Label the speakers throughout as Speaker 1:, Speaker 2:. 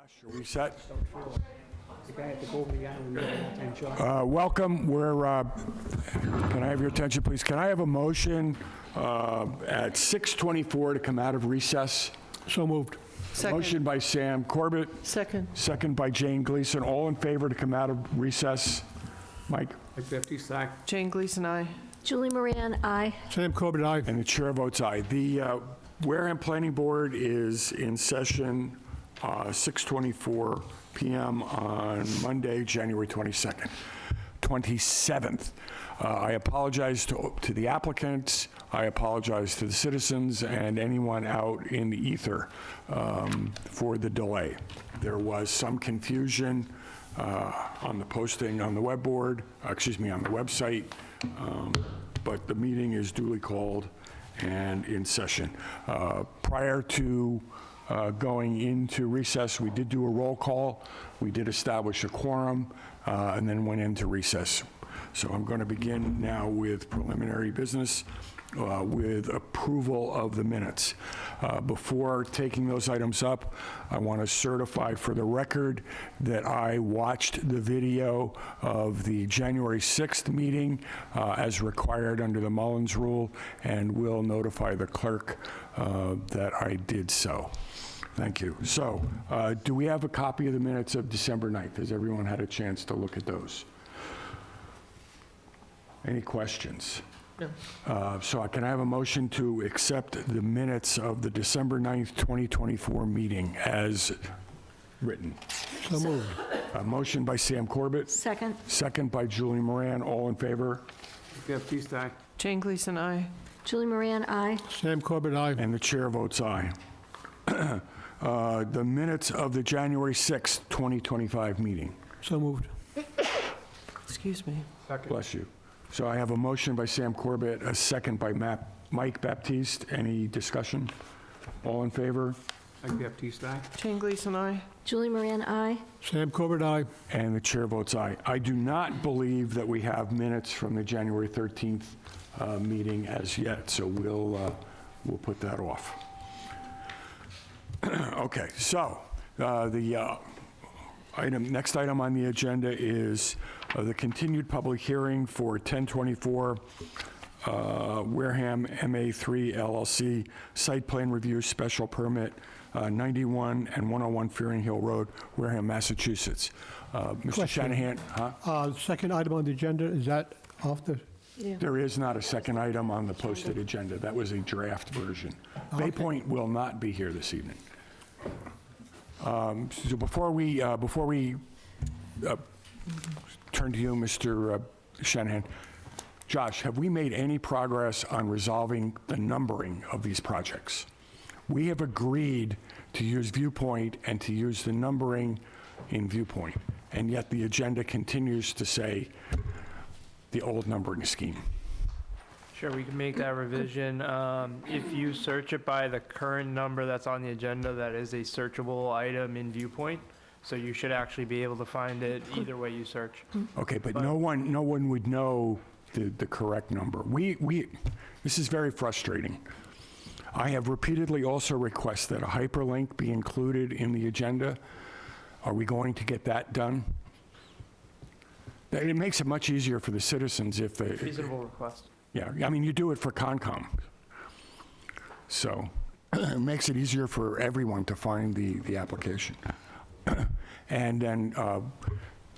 Speaker 1: Are we set?
Speaker 2: The guy at the Golden Island, and John.
Speaker 1: Welcome. Can I have your attention, please? Can I have a motion at 6:24 to come out of recess?
Speaker 2: So moved.
Speaker 1: Motion by Sam Corbett,
Speaker 3: Second.
Speaker 1: second by Jane Gleason. All in favor to come out of recess? Mike?
Speaker 2: Mike Baptiste, aye.
Speaker 3: Jane Gleason, aye.
Speaker 4: Julie Moran, aye.
Speaker 2: Sam Corbett, aye.
Speaker 1: And the chair votes aye. The Wareham Planning Board is in session 6:24 PM on Monday, January 27th. I apologize to the applicants. I apologize to the citizens and anyone out in the ether for the delay. There was some confusion on the posting on the on the website, but the meeting is duly called and in session. Prior to going into recess, we did do a roll call. We did establish a quorum and then went into recess. So I'm going to begin now with preliminary business with approval of the minutes. Before taking those items up, I want to certify for the record that I watched the video of the January 6th meeting as required under the Mullins rule and will notify the clerk that I did so. Thank you. So, do we have a copy of the minutes of December 9th? Has everyone had a chance to look at those? Any questions?
Speaker 3: No.
Speaker 1: So can I have a motion to accept the minutes of the December 9th, 2024 meeting as written?
Speaker 2: So moved.
Speaker 1: A motion by Sam Corbett,
Speaker 4: Second.
Speaker 1: second by Julie Moran. All in favor?
Speaker 2: Mike Baptiste, aye.
Speaker 3: Jane Gleason, aye.
Speaker 4: Julie Moran, aye.
Speaker 2: Sam Corbett, aye.
Speaker 1: And the chair votes aye. The minutes of the January 6th, 2025 meeting.
Speaker 2: So moved.
Speaker 3: Excuse me.
Speaker 1: Bless you. So I have a motion by Sam Corbett, a second by Mike Baptiste. Any discussion? All in favor?
Speaker 2: Mike Baptiste, aye.
Speaker 3: Jane Gleason, aye.
Speaker 4: Julie Moran, aye.
Speaker 2: Sam Corbett, aye.
Speaker 1: And the chair votes aye. I do not believe that we have minutes from the January 13th meeting as yet, so we'll put that off. Okay, so the next item on the agenda is the continued public hearing for 1024 Wareham MA3 LLC Site Plan Review Special Permit 91 and 101 Fearing Hill Road, Wareham, Massachusetts. Mr.
Speaker 2: Question.
Speaker 1: Shanahan, huh?
Speaker 2: Second item on the agenda, is that off the,
Speaker 1: There is not a second item on the posted agenda. That was a draft version. Bay Point will not be here this evening. So before we turn to you, Mr. Shanahan, Josh, have we made any progress on resolving the numbering of these projects? We have agreed to use Viewpoint and to use the numbering in Viewpoint, and yet the agenda continues to say the old numbering scheme.
Speaker 5: Sure, we can make that revision. If you search it by the current number that's on the agenda, that is a searchable item in Viewpoint. So you should actually be able to find it either way you search.
Speaker 1: Okay, but no one would know the correct number. This is very frustrating. I have repeatedly also requested a hyperlink be included in the agenda. Are we going to get that done? It makes it much easier for the citizens if they...
Speaker 5: Reasonable request.
Speaker 1: Yeah, I mean, you do it for Concom. So it makes it easier for everyone to find the application. And then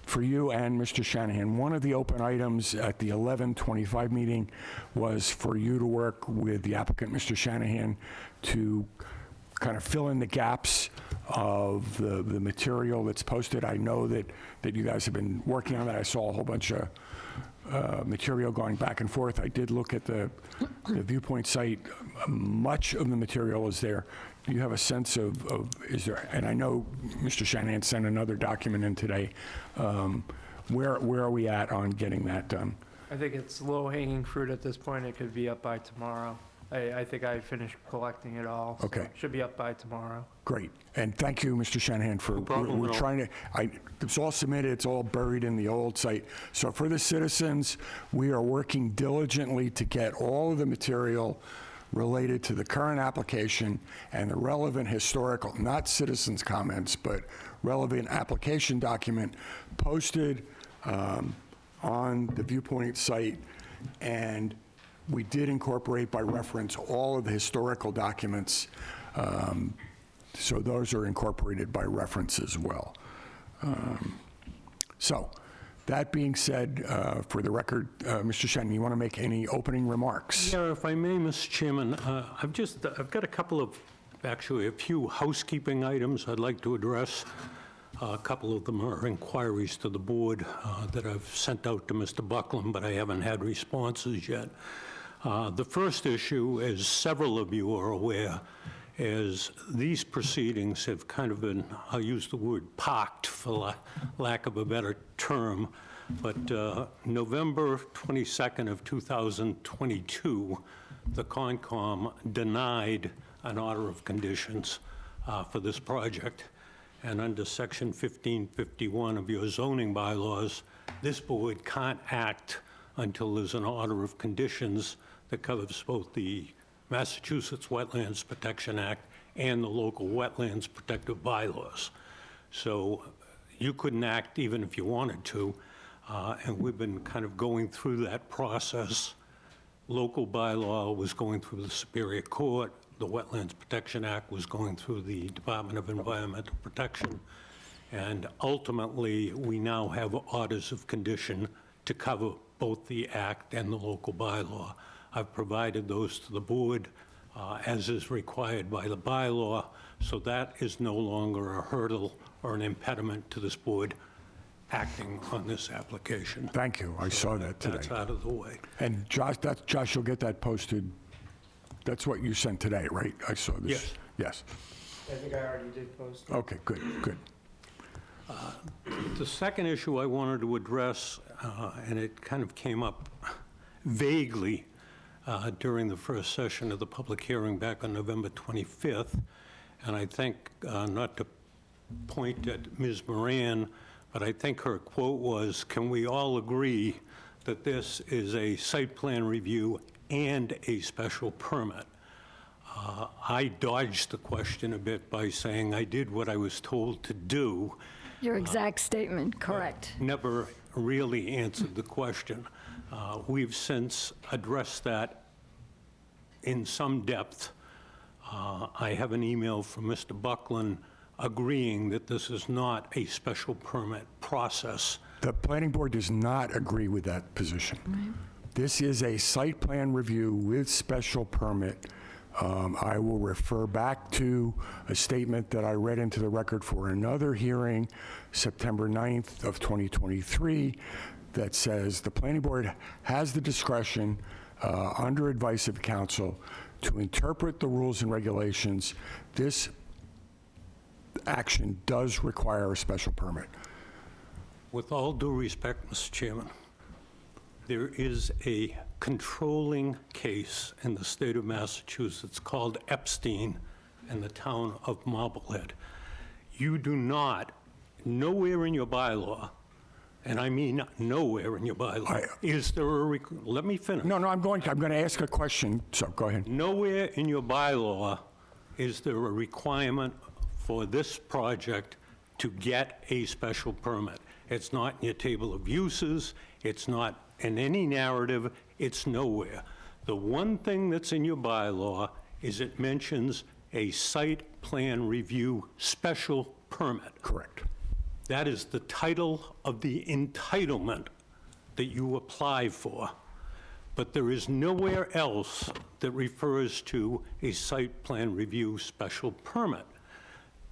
Speaker 1: for you and Mr. Shanahan, one of the open items at the 11:25 meeting was for you to work with the applicant, Mr. Shanahan, to kind of fill in the gaps of the material that's posted. I know that you guys have been working on that. I saw a whole bunch of material going back and forth. I did look at the Viewpoint site. Much of the material is there. Do you have a sense of is there, and I know Mr. Shanahan sent another document in today. Where are we at on getting that done?
Speaker 5: I think it's low-hanging fruit at this point. It could be up by tomorrow. I think I finished collecting it all. So
Speaker 1: Okay.
Speaker 5: it should be up by tomorrow.
Speaker 1: Great. And thank you, Mr. Shanahan, for, we're trying to, it's all submitted, it's all buried in the old site. So for the citizens, we are working diligently to get all of the material related to the current application and the relevant historical, not citizens' comments, but relevant application document posted on the Viewpoint site, and we did incorporate by reference all of the historical documents, so those are incorporated by reference as well. So, that being said, for the record, Mr. Shenton, you want to make any opening remarks?
Speaker 6: Yeah, if I may, Mr. Chairman, I've got a couple of, actually, a few housekeeping items I'd like to address. A couple of them are inquiries to the board that I've sent out to Mr. Buckland, but I haven't had responses yet. The first issue, as several of you are aware, is these proceedings have kind of been, I'll use the word parked for lack of a better term, but November 22nd of 2022, the Concom denied an order of conditions for this project. And under Section 1551 of your zoning bylaws, this board can't act until there's an order of conditions that covers both the Massachusetts Wetlands Protection Act and the local wetlands protective bylaws. So you couldn't act even if you wanted to, and we've been kind of going through that process. Local bylaw was going through the Superior Court. The Wetlands Protection Act was going through the Department of Environmental Protection. And ultimately, we now have orders of condition to cover both the act and the local bylaw. I've provided those to the board as is required by the bylaw, so that is no longer a hurdle or an impediment to this board acting on this application.
Speaker 1: Thank you, I saw that today.
Speaker 6: That's out of the way.
Speaker 1: And Josh, you'll get that posted, that's what you sent today, right? I saw this.
Speaker 6: Yes.
Speaker 1: Yes.
Speaker 5: I think I already did post it.
Speaker 1: Okay, good, good.
Speaker 6: The second issue I wanted to address, and it kind of came up vaguely during the first session of the public hearing back on November 25th, and I think, not to point at Ms. Moran, but I think her quote was, "Can we all agree that this is a site plan review and a special permit?" I dodged the question a bit by saying I did what I was told to do.
Speaker 7: Your exact statement, correct.
Speaker 6: Never really answered the question. We've since addressed that in some depth. I have an email from Mr. Buckland agreeing that this is not a special permit process.
Speaker 1: The planning board does not agree with that position. This is a site plan review with special permit. I will refer back to a statement that I read into the record for another hearing, September 9th of 2023, that says the planning board has the discretion, under advice of council, to interpret the rules and regulations. This action does require a special permit.
Speaker 6: With all due respect, Mr. Chairman, there is a controlling case in the state of Massachusetts called Epstein in the town of Marblehead. You do not, nowhere in your bylaw, and I mean nowhere in your bylaw, is there a, let me finish.
Speaker 1: No, I'm going to ask a question, so go ahead.
Speaker 6: Nowhere in your bylaw is there a requirement for this project to get a special permit. It's not in your table of uses, it's not in any narrative, it's nowhere. The one thing that's in your bylaw is it mentions a site plan review special permit.
Speaker 1: Correct.
Speaker 6: That is the title of the entitlement that you apply for. But there is nowhere else that refers to a site plan review special permit.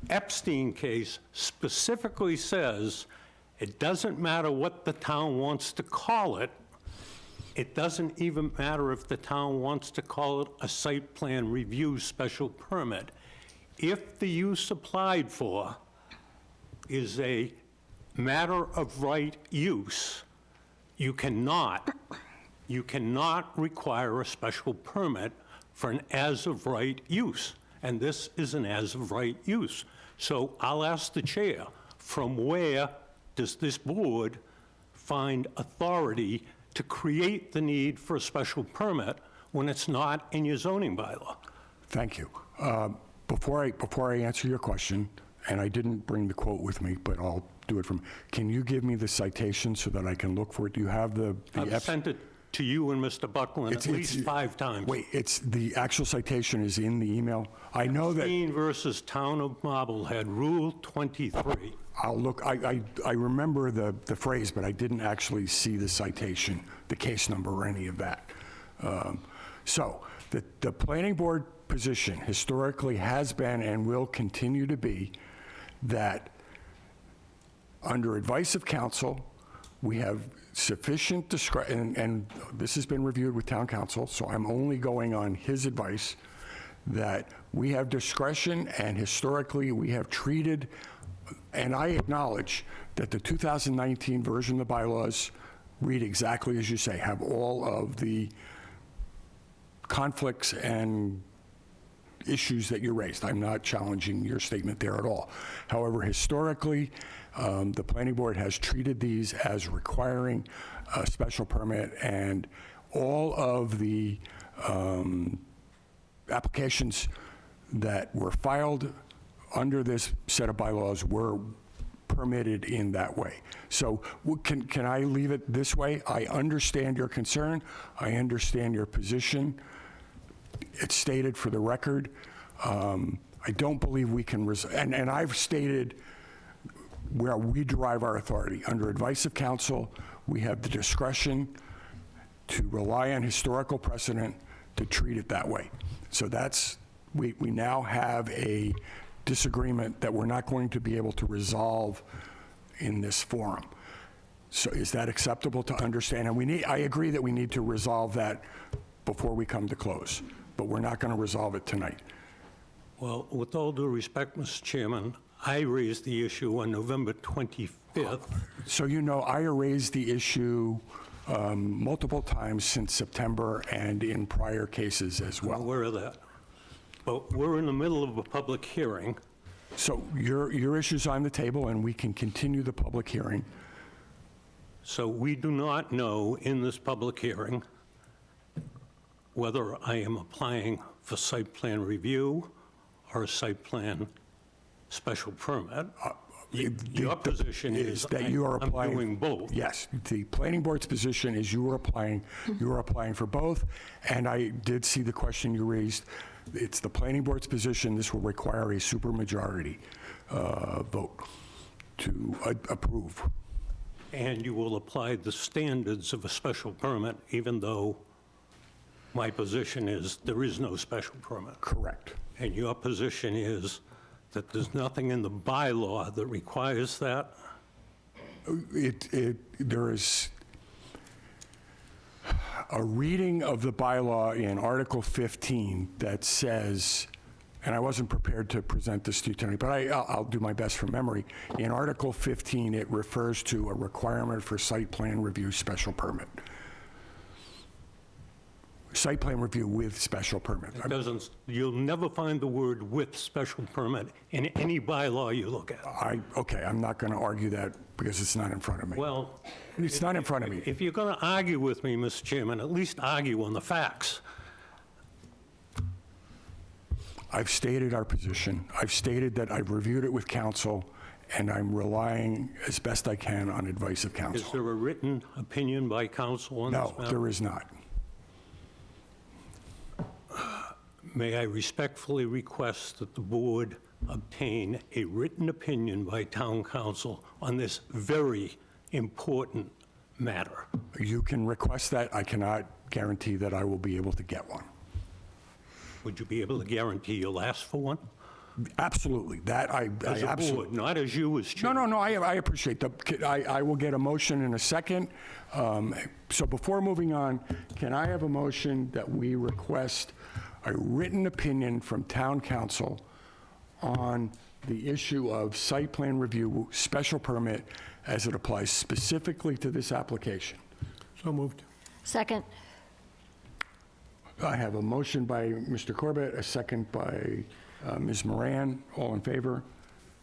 Speaker 6: Epstein case specifically says it doesn't matter what the town wants to call it. It doesn't even matter if the town wants to call it a site plan review special permit. If the use applied for is a matter of right use, you cannot require a special permit for an as-of-right use. And this is an as-of-right use. So I'll ask the chair, from where does this board find authority to create the need for a special permit when it's not in your zoning bylaw?
Speaker 1: Thank you. Before I answer your question, and I didn't bring the quote with me, but I'll do it from, can you give me the citation so that I can look for it? Do you have the?
Speaker 6: I've sent it to you and Mr. Buckland at least 5 times.
Speaker 1: Wait, it's, the actual citation is in the email? I know that,
Speaker 6: Dean versus Town of Marblehead, Rule 23.
Speaker 1: I'll look, I remember the phrase, but I didn't actually see the citation, the case number, or any of that. So, the planning board position historically has been and will continue to be that under advice of council, we have sufficient discretion, and this has been reviewed with town council, so I'm only going on his advice, that we have discretion, and historically, we have treated, and I acknowledge that the 2019 version of the bylaws read exactly as you say, have all of the conflicts and issues that you raised. I'm not challenging your statement there at all. However, historically, the planning board has treated these as requiring a special permit, and all of the applications that were filed under this set of bylaws were permitted in that way. So can I leave it this way? I understand your concern. I understand your position. It's stated for the record. I don't believe we can, and I've stated where we derive our authority. Under advice of council, we have the discretion to rely on historical precedent to treat it that way. So that's, we now have a disagreement that we're not going to be able to resolve in this forum. So is that acceptable to understand? And I agree that we need to resolve that before we come to close, but we're not going to resolve it tonight.
Speaker 6: Well, with all due respect, Mr. Chairman, I raised the issue on November 25th.
Speaker 1: So you know, I raised the issue multiple times since September and in prior cases as
Speaker 6: I'm
Speaker 1: well.
Speaker 6: aware of that. But we're in the middle of a public hearing.
Speaker 1: So your issue's on the table, and we can continue the public hearing.
Speaker 6: So we do not know in this public hearing whether I am applying for site plan review or a site plan special permit. Your position is
Speaker 1: that you are
Speaker 6: I'm
Speaker 1: applying.
Speaker 6: doing both.
Speaker 1: Yes, the planning board's position is you are applying for both, and I did see the question you raised. It's the planning board's position, this will require a supermajority vote to approve.
Speaker 6: And you will apply the standards of a special permit, even though my position is there is no special permit.
Speaker 1: Correct.
Speaker 6: And your position is that there's nothing in the bylaw that requires that?
Speaker 1: There is a reading of the bylaw in Article 15 that says, and I wasn't prepared to present this to you tonight, but I'll do my best from memory. In Article 15, it refers to a requirement for site plan review special permit. Site plan review with special permit.
Speaker 6: It doesn't, you'll never find the word "with special permit" in any bylaw you look at.
Speaker 1: Okay, I'm not going to argue that because it's not in front of me.
Speaker 6: Well,
Speaker 1: It's not in front of me.
Speaker 6: if you're going to argue with me, Mr. Chairman, at least argue on the facts.
Speaker 1: I've stated our position. I've stated that I've reviewed it with counsel, and I'm relying as best I can on advice of
Speaker 6: Is
Speaker 1: counsel.
Speaker 6: there a written opinion by counsel on this
Speaker 1: No,
Speaker 6: matter?
Speaker 1: there is not.
Speaker 6: May I respectfully request that the board obtain a written opinion by town council on this very important matter?
Speaker 1: You can request that. I cannot guarantee that I will be able to get one.
Speaker 6: Would you be able to guarantee you'll ask for one?
Speaker 1: Absolutely. That I
Speaker 6: As a
Speaker 1: absolutely.
Speaker 6: board, not as you as
Speaker 1: No,
Speaker 6: chairman.
Speaker 1: no, I appreciate that. I will get a motion in a second. So before moving on, can I have a motion that we request a written opinion from town council on the issue of site plan review special permit as it applies specifically to this application?
Speaker 2: So moved.
Speaker 4: Second.
Speaker 1: I have a motion by Mr. Corbett, a second by Ms. Moran. All in favor?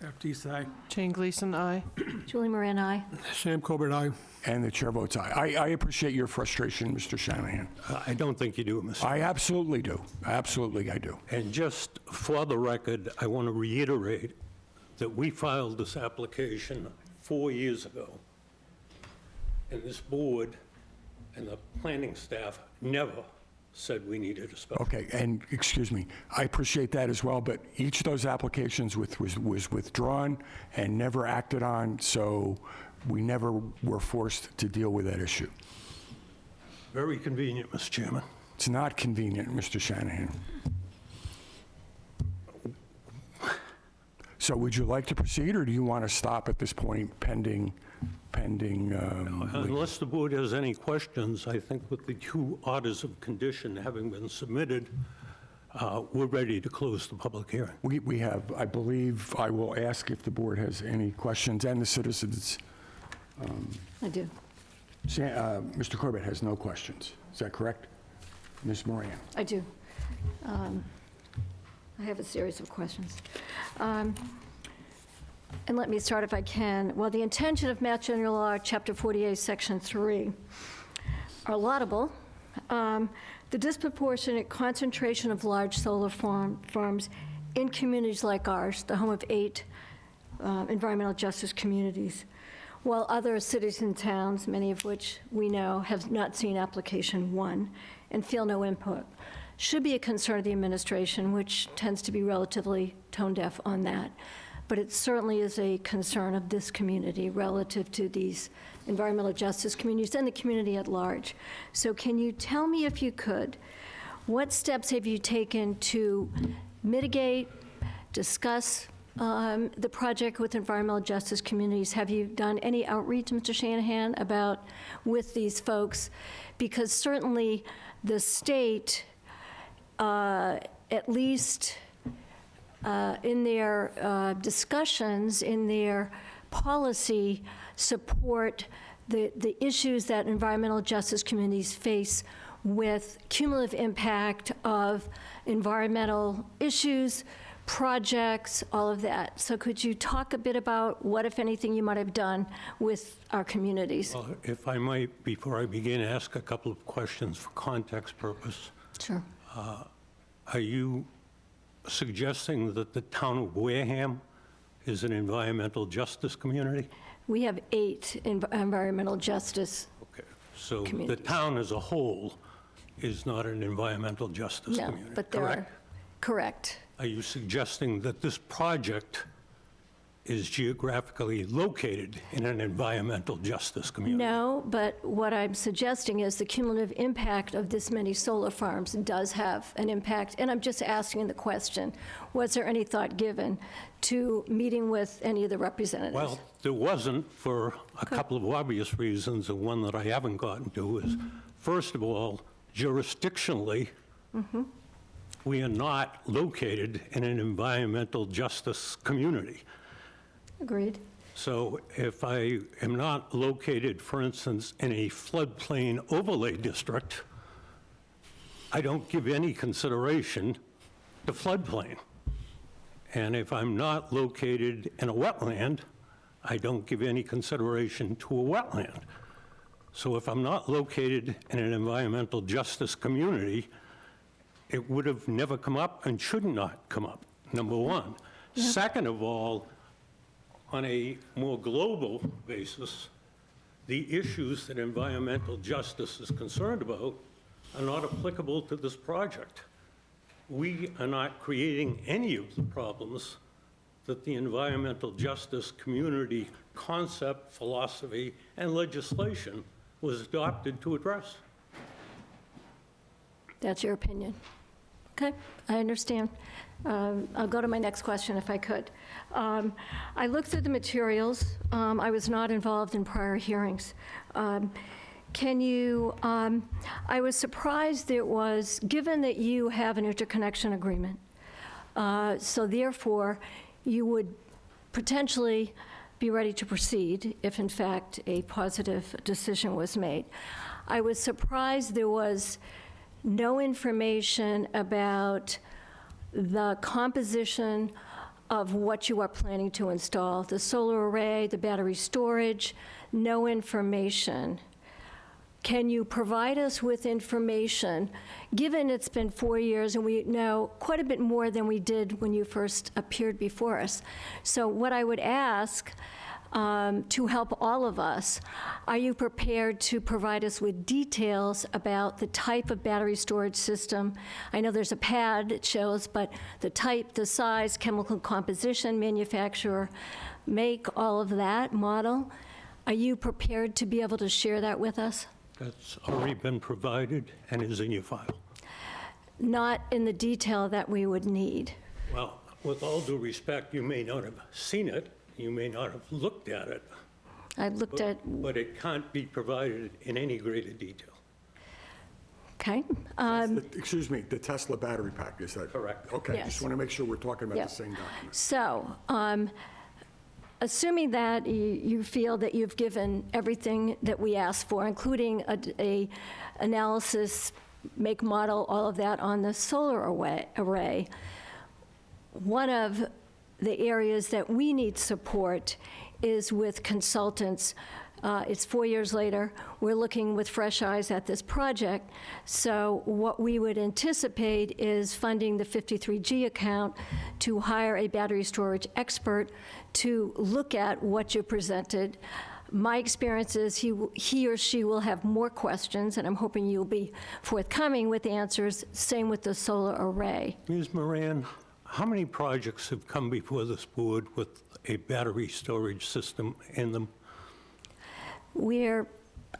Speaker 2: Baptiste, aye.
Speaker 3: Jane Gleason, aye.
Speaker 4: Julie Moran, aye.
Speaker 2: Sam Corbett, aye.
Speaker 1: And the chair votes aye. I appreciate your frustration, Mr. Shanahan.
Speaker 6: I don't think you do, Mr.
Speaker 1: I absolutely do. Absolutely, I do.
Speaker 6: And just for the record, I want to reiterate that we filed this application 4 years ago, and this board and the planning staff never said we needed a special.
Speaker 1: Okay, and excuse me, I appreciate that as well, but each of those applications was withdrawn and never acted on, so we never were forced to deal with that issue.
Speaker 6: Very convenient, Mr. Chairman.
Speaker 1: It's not convenient, Mr. Shanahan. So would you like to proceed, or do you want to stop at this point pending?
Speaker 6: Unless the board has any questions, I think with the 2 orders of condition having been submitted, we're ready to close the public hearing.
Speaker 1: We have, I believe, I will ask if the board has any questions, and the citizens.
Speaker 7: I do.
Speaker 1: Mr. Corbett has no questions. Is that correct? Ms. Moran?
Speaker 7: I do. I have a series of questions. And let me start if I can. Well, the intention of Mass General Law, Chapter 48, Section 3, are laudable. The disproportionate concentration of large solar farms in communities like ours, the home of 8 environmental justice communities, while other cities and towns, many of which we know, have not seen application 1 and feel no input, should be a concern of the administration, which tends to be relatively tone deaf on that. But it certainly is a concern of this community relative to these environmental justice communities and the community at large. So can you tell me, if you could, what steps have you taken to mitigate, discuss the project with environmental justice communities? Have you done any outreach, Mr. Shanahan, with these folks? Because certainly the state, at least in their discussions, in their policy, support the issues that environmental justice communities face with cumulative impact of environmental issues, projects, all of that. So could you talk a bit about what, if anything, you might have done with our communities?
Speaker 6: Well, if I might, before I begin, ask a couple of questions for context purpose.
Speaker 7: Sure.
Speaker 6: Are you suggesting that the town of Wareham is an environmental justice community?
Speaker 7: We have 8 environmental justice.
Speaker 6: Okay, so the
Speaker 7: Communities.
Speaker 6: town as a whole is not an environmental justice
Speaker 7: No,
Speaker 6: community,
Speaker 7: but there are,
Speaker 6: correct?
Speaker 7: correct.
Speaker 6: Are you suggesting that this project is geographically located in an environmental justice community?
Speaker 7: No, but what I'm suggesting is the cumulative impact of this many solar farms does have an impact. And I'm just asking the question, was there any thought given to meeting with any of the representatives?
Speaker 6: Well, there wasn't, for a couple of obvious reasons, and one that I haven't gotten to is, first of all, jurisdictionally, we are not located in an environmental justice community.
Speaker 7: Agreed.
Speaker 6: So if I am not located, for instance, in a floodplain overlay district, I don't give any consideration to floodplain. And if I'm not located in a wetland, I don't give any consideration to a wetland. So if I'm not located in an environmental justice community, it would have never come up and should not come up, number one. Second of all, on a more global basis, the issues that environmental justice is concerned about are not applicable to this project. We are not creating any of the problems that the environmental justice community concept, philosophy, and legislation was adopted to address.
Speaker 7: That's your opinion. Okay, I understand. I'll go to my next question if I could. I looked through the materials. I was not involved in prior hearings. Can you, I was surprised it was, given that you have an interconnection agreement, so therefore you would potentially be ready to proceed if in fact a positive decision was made. I was surprised there was no information about the composition of what you are planning to install, the solar array, the battery storage, no information. can you provide us with information, given it's been 4 years and we know quite a bit more than we did when you first appeared before us? So what I would ask, to help all of us, are you prepared to provide us with details about the type of battery storage system? I know there's a pad it shows, but the type, the size, chemical composition, manufacturer, make, all of that, model. Are you prepared to be able to share that with us?
Speaker 6: That's already been provided and is in your file.
Speaker 7: Not in the detail that we would need.
Speaker 6: Well, with all due respect, you may not have seen it, you may not have looked at it,
Speaker 7: I looked at,
Speaker 6: but it can't be provided in any greater detail.
Speaker 7: okay.
Speaker 1: Excuse me, the Tesla battery pack, is that?
Speaker 6: Correct.
Speaker 1: Okay,
Speaker 7: Yes.
Speaker 1: just want to make sure we're talking about
Speaker 7: Yeah.
Speaker 1: the same document.
Speaker 7: So, assuming that you feel that you've given everything that we asked for, including a analysis, make, model, all of that on the solar array, one of the areas that we need support is with consultants. It's 4 years later. We're looking with fresh eyes at this project. So what we would anticipate is funding the 53G account to hire a battery storage expert to look at what you presented. My experience is he or she will have more questions, and I'm hoping you'll be forthcoming with answers. Same with the solar array.
Speaker 6: Ms. Moran, how many projects have come before this board with a battery storage system in them?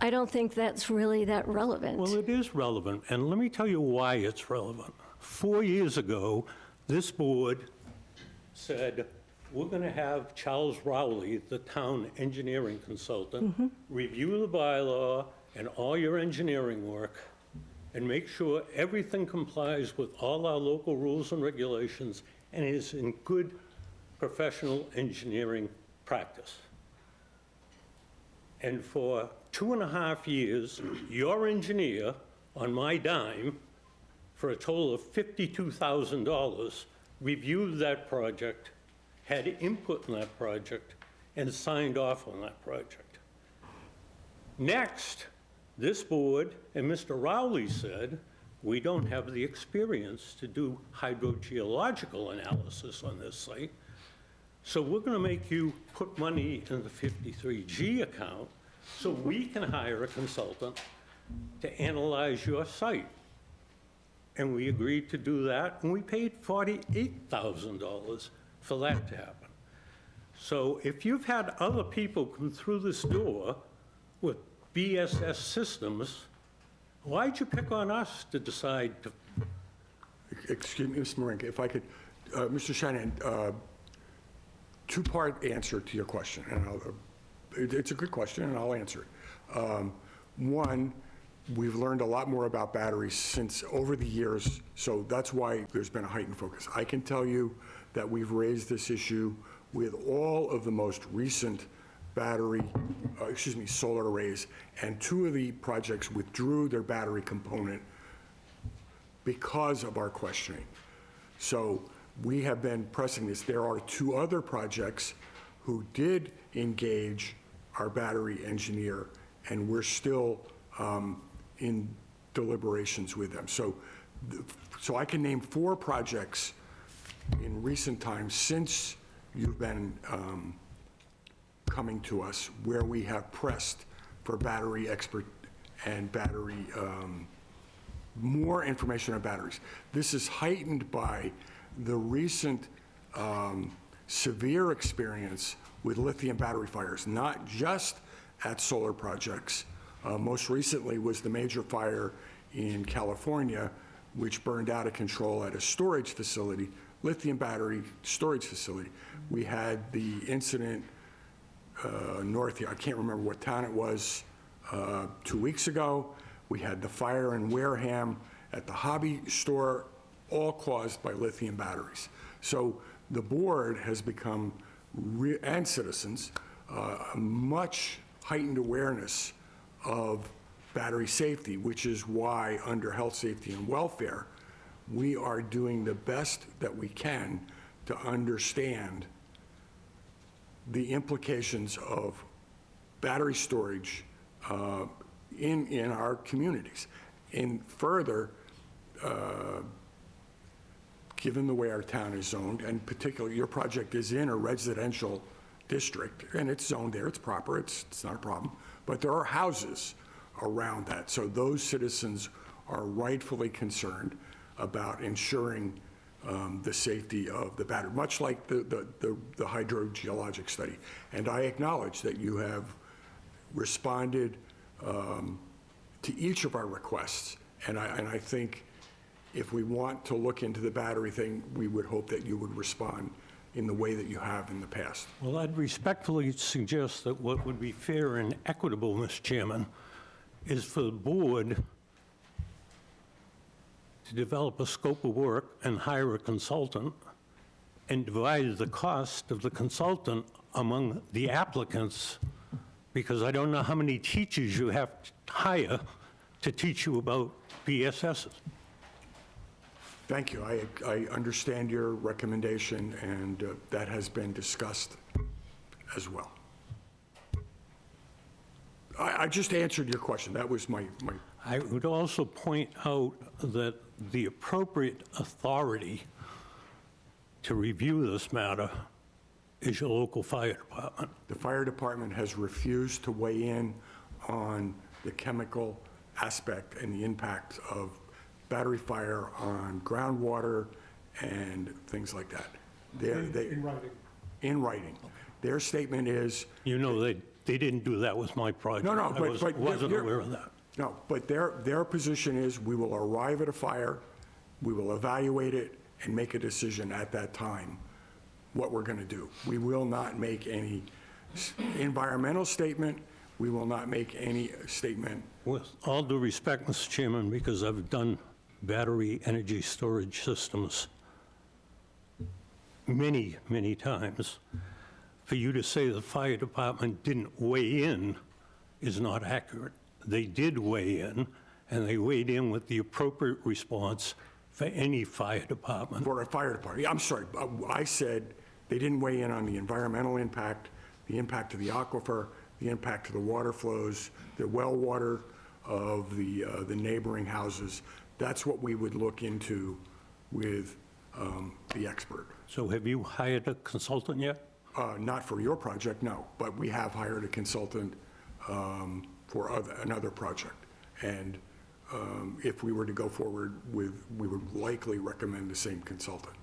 Speaker 7: I don't think that's really that relevant.
Speaker 6: Well, it is relevant, and let me tell you why it's relevant. 4 years ago, this board said, we're going to have Charles Rowley, the town engineering consultant, review the bylaw and all your engineering work and make sure everything complies with all our local rules and regulations and is in good professional engineering practice. And for 2.5 years, your engineer, on my dime, for a total of $52,000, reviewed that project, had input in that project, and signed off on that project. Next, this board and Mr. Rowley said, we don't have the experience to do hydrogeological analysis on this site, so we're going to make you put money in the 53G account so we can hire a consultant to analyze your site. And we agreed to do that, and we paid $48,000 for that to happen. So if you've had other people come through this door with BSS systems, why'd you pick on us to decide to?
Speaker 1: Excuse me, Ms. Marinka, if I could, Mr. Shanahan, two-part answer to your question, and it's a good question, and I'll answer it. One, we've learned a lot more about batteries since over the years, so that's why there's been a heightened focus. I can tell you that we've raised this issue with all of the most recent solar arrays, and 2 of the projects withdrew their battery component because of our questioning. So we have been pressing this. There are 2 other projects who did engage our battery engineer, and we're still in deliberations with them. So I can name 4 projects in recent times since you've been coming to us where we have pressed for battery expert and battery, more information on batteries. This is heightened by the recent severe experience with lithium battery fires, not just at solar projects. Most recently was the major fire in California, which burned out of control at a storage facility, lithium battery storage facility. We had the incident north here, I can't remember what town it was, 2 weeks ago. We had the fire in Wareham at the hobby store, all caused by lithium batteries. So the board has become, and citizens, a much heightened awareness of battery safety, which is why under health, safety, and welfare, we are doing the best that we can to understand the implications of battery storage in our communities. And further, given the way our town is zoned, and particularly your project is in a residential district, and it's zoned there, it's proper, it's not a problem, but there are houses around that. So those citizens are rightfully concerned about ensuring the safety of the battery, much like the hydrogeologic study. And I acknowledge that you have responded to each of our requests, and I think if we want to look into the battery thing, we would hope that you would respond in the way that you have in the past.
Speaker 6: Well, I'd respectfully suggest that what would be fair and equitable, Mr. Chairman, is for the board to develop a scope of work and hire a consultant and divide the cost of the consultant among the applicants, because I don't know how many teachers you have to hire to teach you about BSSs.
Speaker 1: Thank you. I understand your recommendation, and that has been discussed as well. I just answered your question. That was my
Speaker 6: I would also point out that the appropriate authority to review this matter is your local fire department.
Speaker 1: The fire department has refused to weigh in on the chemical aspect and the impact of battery fire on groundwater and things like that.
Speaker 2: In writing.
Speaker 1: In writing. Their statement is,
Speaker 6: You know, they didn't do that with my project.
Speaker 1: No,
Speaker 6: I wasn't
Speaker 1: you're-
Speaker 6: aware of that.
Speaker 1: no, but their position is, we will arrive at a fire, we will evaluate it, and make a decision at that time what we're going to do. We will not make any environmental statement, we will not make any statement.
Speaker 6: With all due respect, Mr. Chairman, because I've done battery energy storage systems many, many times, for you to say the fire department didn't weigh in is not accurate. They did weigh in, and they weighed in with the appropriate response for any fire department.
Speaker 1: For a fire department. I'm sorry, I said they didn't weigh in on the environmental impact, the impact of the aquifer, the impact of the water flows, the well water of the neighboring houses. That's what we would look into with the expert.
Speaker 6: So have you hired a consultant yet?
Speaker 1: Not for your project, no, but we have hired a consultant for another project. And if we were to go forward with, we would likely recommend the same consultant.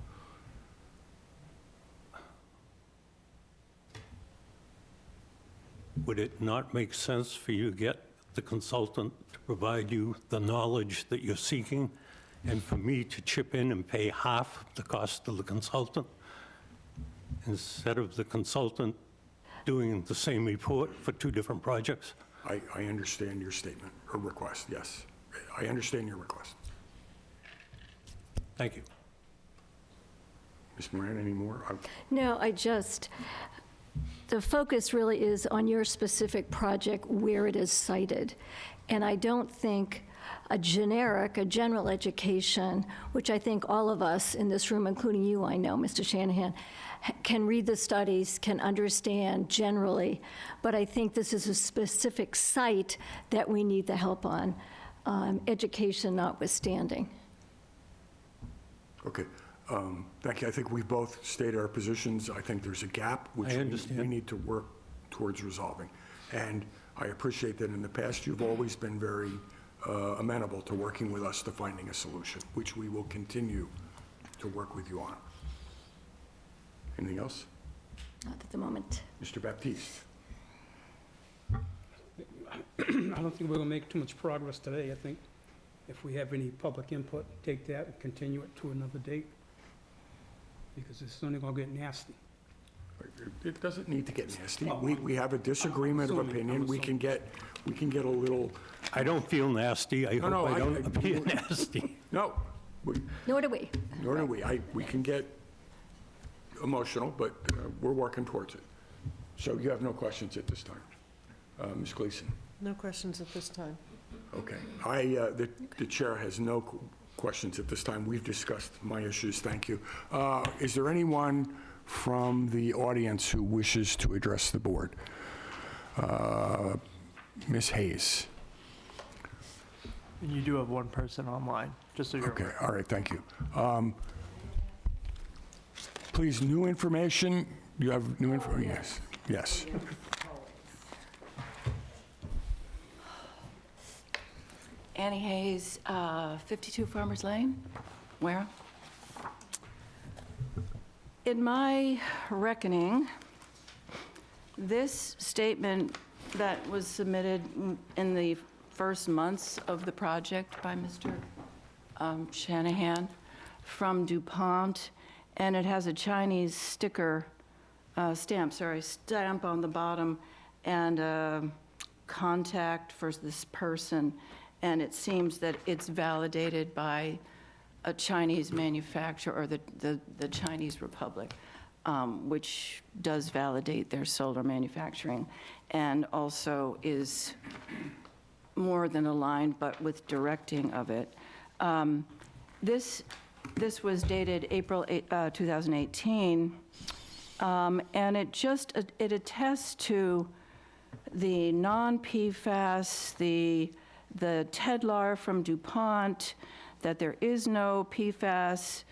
Speaker 6: Would it not make sense for you to get the consultant to provide you the knowledge that you're seeking, and for me to chip in and pay half the cost of the consultant, instead of the consultant doing the same report for two different projects?
Speaker 1: I understand your statement or request, yes. I understand your request.
Speaker 6: Thank you.
Speaker 1: Ms. Moran, any more?
Speaker 7: No, the focus really is on your specific project where it is cited. And I don't think a general education, which I think all of us in this room, including you, I know, Mr. Shanahan, can read the studies, can understand generally, but I think this is a specific site that we need the help on, education notwithstanding.
Speaker 1: Okay. Thank you. I think we both stated our positions. I think there's a gap which
Speaker 6: I understand.
Speaker 1: we need to work towards resolving. And I appreciate that in the past, you've always been very amenable to working with us to finding a solution, which we will continue to work with you on. Anything else?
Speaker 7: Not at the moment.
Speaker 1: Mr. Baptiste?
Speaker 2: I don't think we're gonna make too much progress today. I think if we have any public input, take that and continue it to another date, because it's only gonna get nasty.
Speaker 1: It doesn't need to get nasty.
Speaker 2: Well,
Speaker 1: We have a disagreement of
Speaker 2: I'm assuming-
Speaker 1: opinion. We can get a little,
Speaker 6: I don't feel nasty. I hope
Speaker 1: no,
Speaker 6: I
Speaker 1: I-
Speaker 6: don't appear nasty.
Speaker 1: no,
Speaker 7: Nor do we.
Speaker 1: nor do we. We can get emotional, but we're working towards it. So you have no questions at this time? Ms. Gleason?
Speaker 3: No questions at this time.
Speaker 1: Okay. The chair has no questions at this time. We've discussed my issues. Thank you. Is there anyone from the audience who wishes to address the board? Ms. Hayes?
Speaker 5: And you do have one person online, just so you're
Speaker 1: Okay,
Speaker 5: aware.
Speaker 1: all right, thank you. Please, new information, you have new info, yes, yes.
Speaker 8: Annie Hayes, 52 Farmers Lane, Wareham. In my reckoning, this statement that was submitted in the first months of the project by Mr. Shanahan from DuPont, and it has a Chinese stamp on the bottom, and a contact for this person, and it seems that it's validated by a Chinese manufacturer, or the Chinese Republic, which does validate their solar manufacturing, and also is more than aligned, but with directing of it. This was dated April 2018, and it attests to the non-PFAS, the Tedlar from DuPont, that there is no PFAS.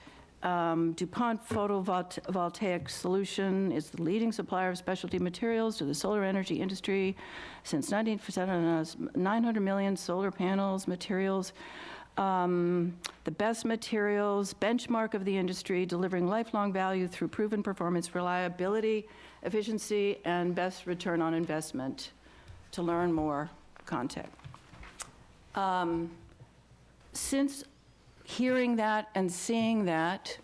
Speaker 8: DuPont Photovoltaic Solution is the leading supplier of specialty materials to the solar energy industry since 900 million solar panels, materials. The best materials, benchmark of the industry, delivering lifelong value through proven performance, reliability, efficiency, and best return on investment. To learn more, contact. Since hearing that and seeing that,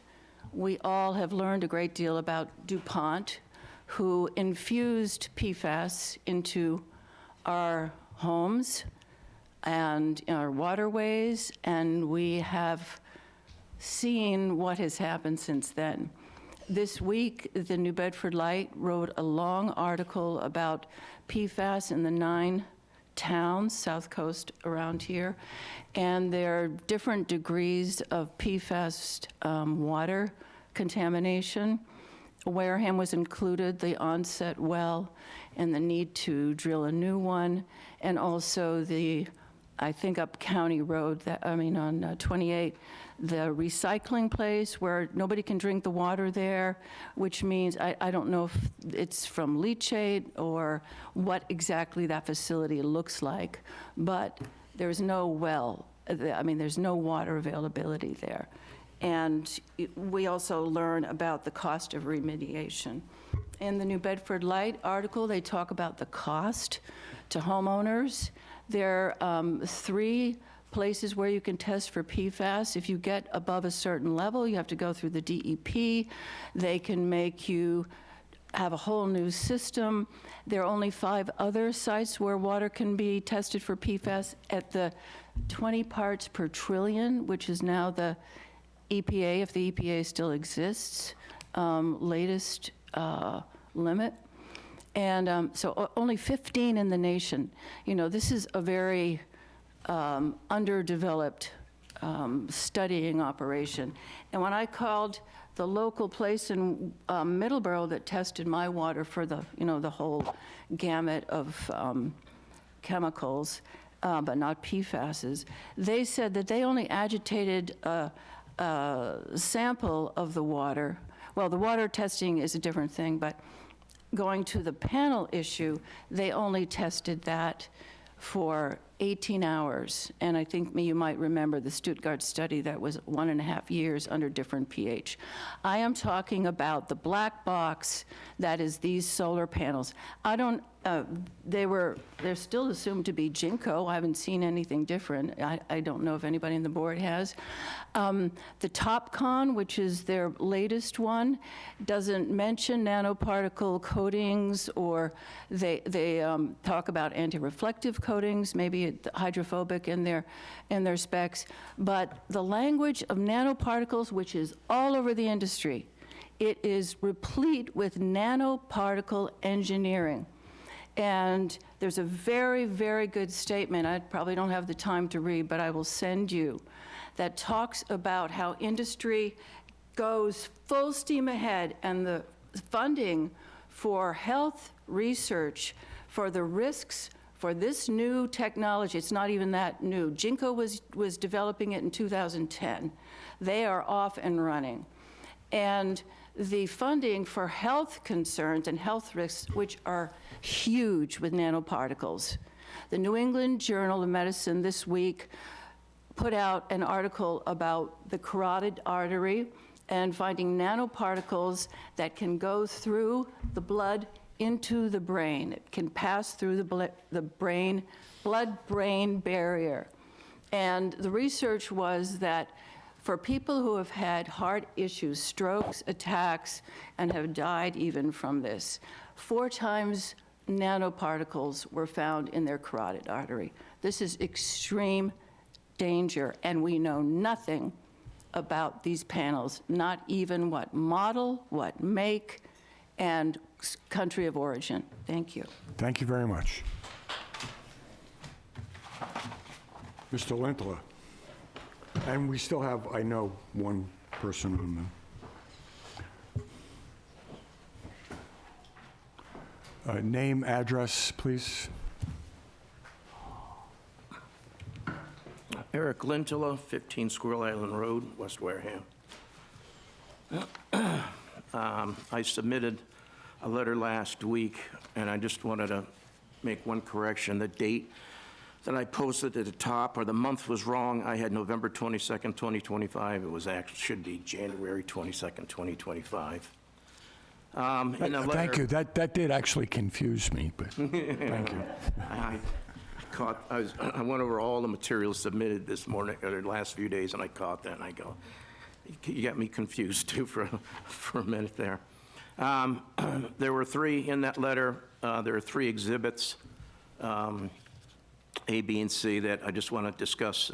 Speaker 8: we all have learned a great deal about DuPont, who infused PFAS into our homes and our waterways, and we have seen what has happened since then. This week, the New Bedford Light wrote a long article about PFAS in the 9 towns, south coast around here, and there are different degrees of PFAS water contamination. Wareham was included, the onset well, and the need to drill a new one, and also I think up County Road, on 28, the recycling place where nobody can drink the water there, which means, I don't know if it's from leachate or what exactly that facility looks like, but there's no there's no water availability there. And we also learn about the cost of remediation. In the New Bedford Light article, they talk about the cost to homeowners. There are 3 places where you can test for PFAS. If you get above a certain level, you have to go through the DEP. They can make you have a whole new system. There are only 5 other sites where water can be tested for PFAS at the 20 parts per trillion, which is now the EPA, if the EPA still exists, latest limit. And so only 15 in the nation. This is a very underdeveloped studying operation. And when I called the local place in Middleborough that tested my water for the whole gamut of chemicals, but not PFASs, they said that they only agitated a sample of the water. Well, the water testing is a different thing, but going to the panel issue, they only tested that for 18 hours. And I think you might remember the Stuttgart study that was 1.5 years under different pH. I am talking about the black box that is these solar panels. They're still assumed to be Jinko. I haven't seen anything different. I don't know if anybody on the board has. The TopCon, which is their latest one, doesn't mention nanoparticle coatings, or they talk about anti-reflective coatings, maybe hydrophobic in their specs. But the language of nanoparticles, which is all over the industry, it is replete with nanoparticle engineering. And there's a very, very good statement, I probably don't have the time to read, but I will send you, that talks about how industry goes full steam ahead, and the funding for health research for the risks for this new technology. It's not even that new. Jinko was developing it in 2010. They are off and running. And the funding for health concerns and health risks, which are huge with nanoparticles. The New England Journal of Medicine this week put out an article about the carotid artery and finding nanoparticles that can go through the blood into the brain. It can pass through the blood-brain barrier. And the research was that for people who have had heart issues, strokes, attacks, and have died even from this, 4 times nanoparticles were found in their carotid artery. This is extreme danger, and we know nothing about these panels, not even what model, what make, and country of origin. Thank you.
Speaker 1: Thank you very much. Mr. Lintler. And we still have, I know, one person on the... Name, address, please.
Speaker 9: Eric Lintula, 15 Squirrel Island Road, West Wareham. I submitted a letter last week, and I just wanted to make one correction. The date that I posted at the top, or the month was wrong. I had November 22nd, 2025. It was actually, should be January 22nd, 2025.
Speaker 1: Thank you. That did actually confuse me, but thank you.
Speaker 9: I went over all the materials submitted this morning, or the last few days, and I caught that, and I go, you got me confused too for a minute there. There were 3 in that letter. There are 3 exhibits, A, B, and C, that I just want to discuss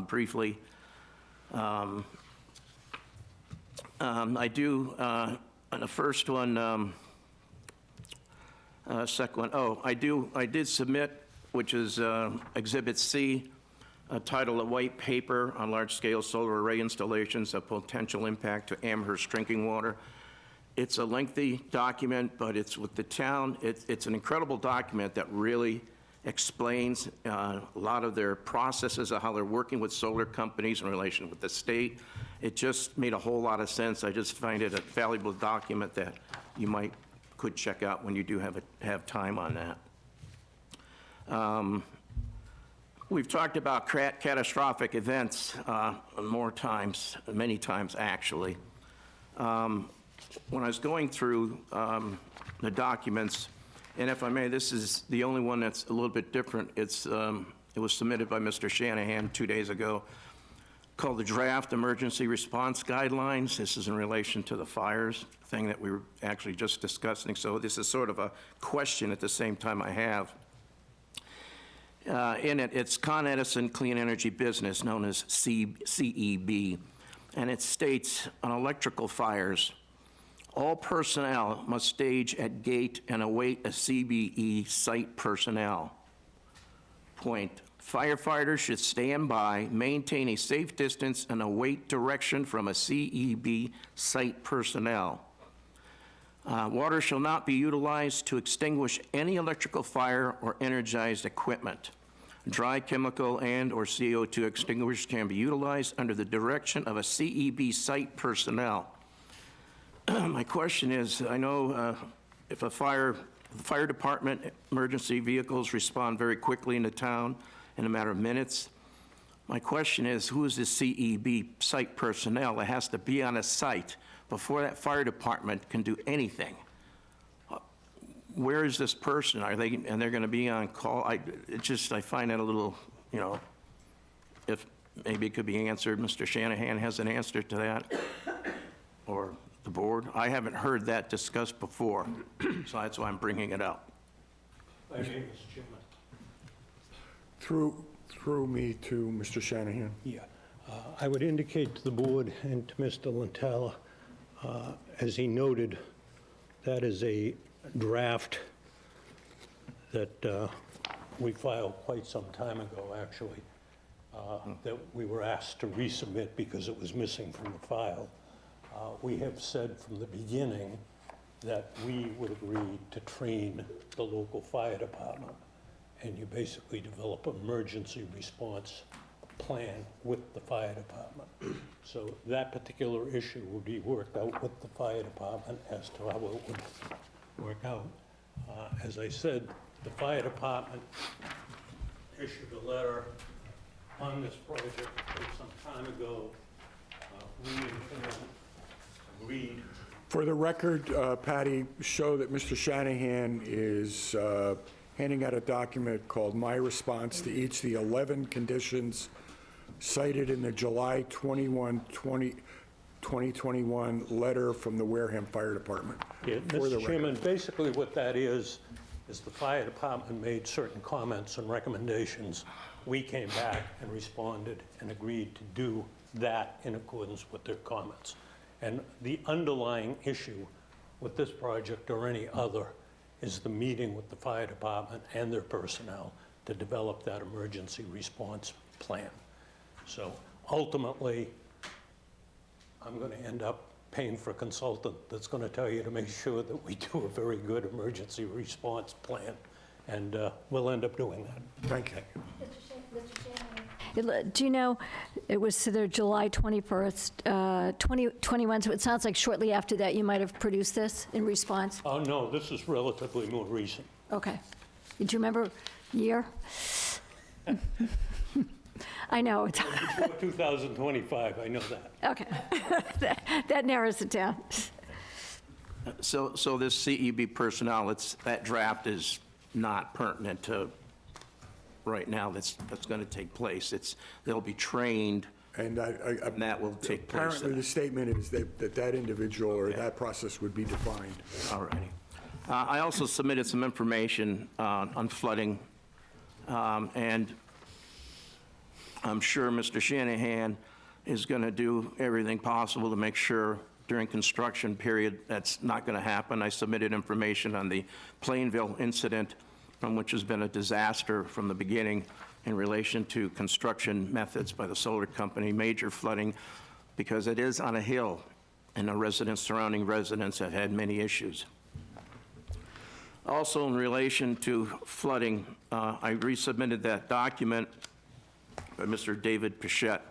Speaker 9: briefly. I do, on the first one, second one, I did submit, which is Exhibit C, titled "A White Paper on Large-Scale Solar Array Installations of Potential Impact to Amherst Drinking Water." It's a lengthy document, but it's with the town. It's an incredible document that really explains a lot of their processes of how they're working with solar companies in relation with the state. It just made a whole lot of sense. I just find it a valuable document that you could check out when you do have time on that. We've talked about catastrophic events many times actually. When I was going through the documents, and if I may, this is the only one that's a little bit different. It was submitted by Mr. Shanahan 2 days ago, called the Draft Emergency Response Guidelines. This is in relation to the fires thing that we were actually just discussing. So this is sort of a question at the same time I have. In it, it's Con Edison Clean Energy Business, known as CEB, and it states on electrical fires, all personnel must stage at gate and await a CBE site personnel. Point. Firefighters should stand by, maintain a safe distance, and await direction from a CEB site personnel. Water shall not be utilized to extinguish any electrical fire or energized equipment. Dry chemical and/or CO2 extinguishers can be utilized under the direction of a CEB site personnel. My question is, I know if the fire department emergency vehicles respond very quickly in the town in a matter of minutes. My question is, who is the CEB site personnel? It has to be on a site before that fire department can do anything. Where is this person? They're going to be on call? I find that a little, if maybe it could be answered. Mr. Shanahan has an answer to that, or the board. I haven't heard that discussed before, so that's why I'm bringing it up.
Speaker 6: My name is Chairman.
Speaker 1: Through me to Mr. Shanahan.
Speaker 6: Yeah. I would indicate to the board and to Mr. Lintala, as he noted, that is a draft that we filed quite some time ago, actually, that we were asked to resubmit because it was missing from the file. We have said from the beginning that we would agree to train the local fire department and you basically develop an emergency response plan with the fire department. So that particular issue would be worked out with the fire department as to how it would work out. As I said, the fire department issued a letter on this project some time ago. We in turn agreed.
Speaker 1: For the record, Patty, show that Mr. Shanahan is handing out a document called My Response to Each of the 11 Conditions cited in the July 2021 letter from the Wareham Fire Department.
Speaker 6: Yeah,
Speaker 1: For the
Speaker 6: Mr. Chairman, basically what that is the fire department made certain comments and recommendations. We came back and responded and agreed to do that in accordance with their comments. And the underlying issue with this project or any other is the meeting with the fire department and their personnel to develop that emergency response plan. So ultimately, I'm going to end up paying for a consultant that's going to tell you to make sure that we do a very good emergency response plan, and we'll end up doing that.
Speaker 1: Thank you.
Speaker 7: Do you know, it was to their July 21st, 2021, so it sounds like shortly after that you might have produced this in response?
Speaker 6: Oh, no, this is relatively more recent.
Speaker 7: Okay. Did you remember year? I know, it's,
Speaker 6: Before 2025, I know that.
Speaker 7: okay. That narrows it down.
Speaker 9: So this CEB personnel, that draft is not pertinent to right now that's going to take place. They'll be trained,
Speaker 1: And
Speaker 9: and that will take place.
Speaker 1: apparently the statement is that individual or that process would be defined.
Speaker 9: All righty. I also submitted some information on flooding, and I'm sure Mr. Shanahan is going to do everything possible to make sure during construction period that's not going to happen. I submitted information on the Plainville incident, which has been a disaster from the beginning in relation to construction methods by the solar company, major flooding, because it is on a hill, and the surrounding residents have had many issues. Also, in relation to flooding, I resubmitted that document by Mr. David Pichette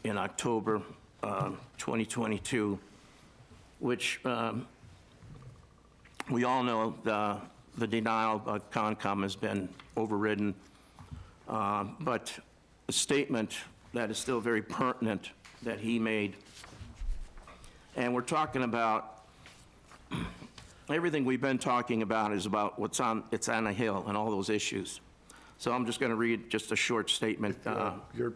Speaker 9: in October 2022, which we all know the denial by Concom has been overridden, but a statement that is still very pertinent that he made. And we're talking about, everything we've been talking about is about it's on a hill and all those issues. So I'm just going to read just a short statement
Speaker 1: You're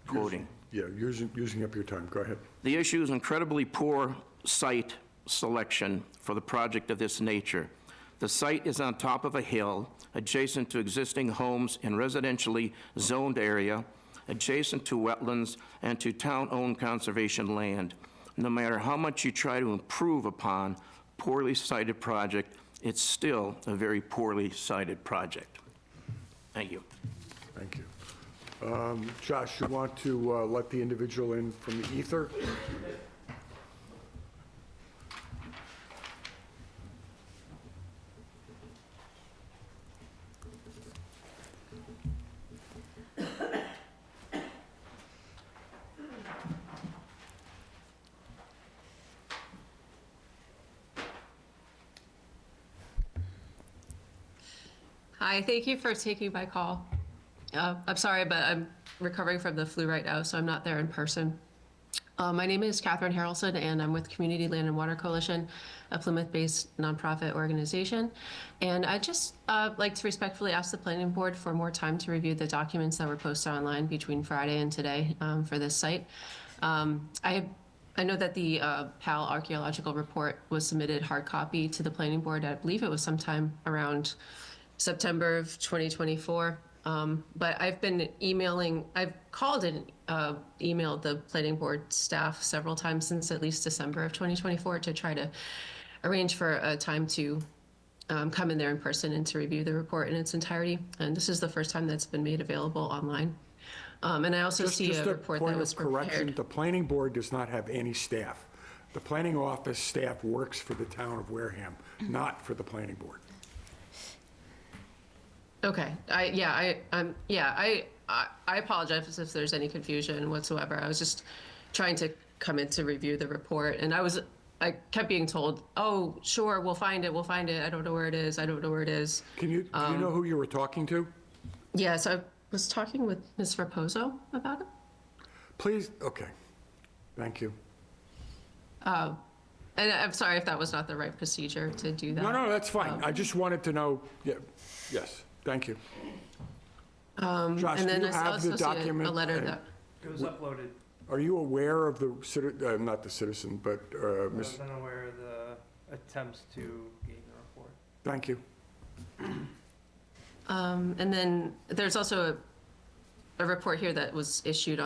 Speaker 9: quoting.
Speaker 1: using up your time. Go ahead.
Speaker 9: The issue is incredibly poor site selection for the project of this nature. The site is on top of a hill, adjacent to existing homes in residentially zoned area, adjacent to wetlands and to town-owned conservation land. No matter how much you try to improve upon poorly sited project, it's still a very poorly sited project. Thank you.
Speaker 1: Thank you. Josh, you want to let the individual in from the ether?
Speaker 10: Hi, thank you for taking my call. I'm sorry, but I'm recovering from the flu right now, so I'm not there in person. My name is Catherine Harrelson, and I'm with Community Land and Water Coalition, a Plymouth-based nonprofit organization. And I'd just like to respectfully ask the planning board for more time to review the documents that were posted online between Friday and today for this site. I know that the PAL archaeological report was submitted hard copy to the planning board. I believe it was sometime around September of 2024. But I've been emailing, I've called and emailed the planning board staff several times since at least December of 2024 to try to arrange for a time to come in there in person and to review the report in its entirety. And this is the first time that's been made available online. And I also see a report that was
Speaker 1: Just a point of correction,
Speaker 10: prepared.
Speaker 1: the planning board does not have any staff. The planning office staff works for the town of Wareham, not for the planning board.
Speaker 10: Okay, I apologize if there's any confusion whatsoever. I was just trying to come in to review the report, and I kept being told, oh, sure, we'll find it, I don't know where it is, do you
Speaker 1: know who you were talking to?
Speaker 10: Yes, I was talking with Ms. Raposo about it.
Speaker 1: Please, okay, thank you.
Speaker 10: And I'm sorry if that was not the right procedure to do that.
Speaker 1: No, that's fine. I just wanted to know, yes, thank you. Josh,
Speaker 10: And
Speaker 1: do
Speaker 10: then
Speaker 1: you
Speaker 10: I
Speaker 1: have
Speaker 10: also
Speaker 1: the
Speaker 10: see
Speaker 1: document?
Speaker 10: a letter that,
Speaker 5: It was uploaded.
Speaker 1: Are you aware of the, not the citizen, but,
Speaker 5: I
Speaker 1: Miss?
Speaker 5: wasn't aware of the attempts to gain the report.
Speaker 1: Thank you.
Speaker 10: and then there's also a report here that was issued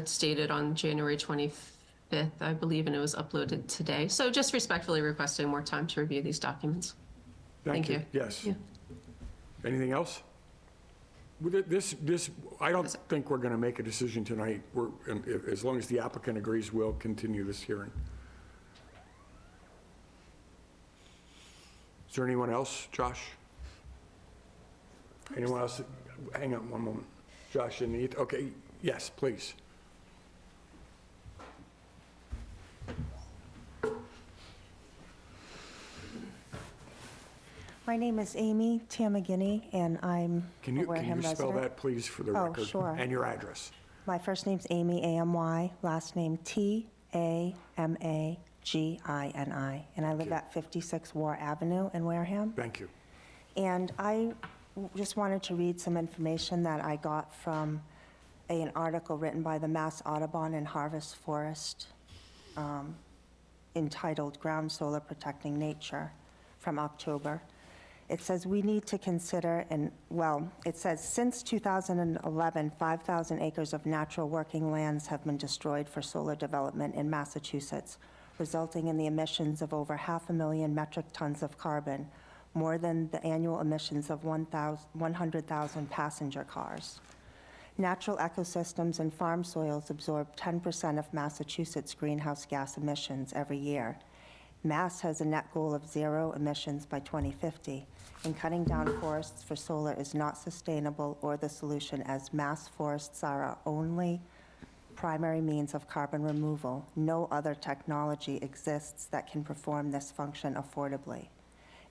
Speaker 10: stated on January 25th, I believe, and it was uploaded today. So just respectfully requesting more time to review these documents. Thank you.
Speaker 1: Yes.
Speaker 10: Yeah.
Speaker 1: Anything else? I don't think we're going to make a decision tonight. As long as the applicant agrees, we'll continue this hearing. Is there anyone else? Josh? Anyone else? Hang on one moment. Josh, okay, yes, please.
Speaker 11: My name is Amy Tamaguini, and I'm
Speaker 1: Can
Speaker 11: a
Speaker 1: you
Speaker 11: Wareham resident.
Speaker 1: spell that, please, for the
Speaker 11: Oh,
Speaker 1: record?
Speaker 11: sure.
Speaker 1: And your address.
Speaker 11: My first name's Amy, A-M-Y, last name T-A-M-A-G-I-N-I, and I live at 56 War Avenue in Wareham.
Speaker 1: Thank you.
Speaker 11: And I just wanted to read some information that I got from an article written by the Mass Audubon and Harvest Forest entitled Ground Solar Protecting Nature from October. It says we need to consider, it says since 2011, 5,000 acres of natural working lands have been destroyed for solar development in Massachusetts, resulting in the emissions of over 500,000 metric tons of carbon, more than the annual emissions of 100,000 passenger cars. Natural ecosystems and farm soils absorb 10% of Massachusetts' greenhouse gas emissions every year. Mass has a net goal of zero emissions by 2050, and cutting down forests for solar is not sustainable or the solution, as Mass forests are our only primary means of carbon removal. No other technology exists that can perform this function affordably.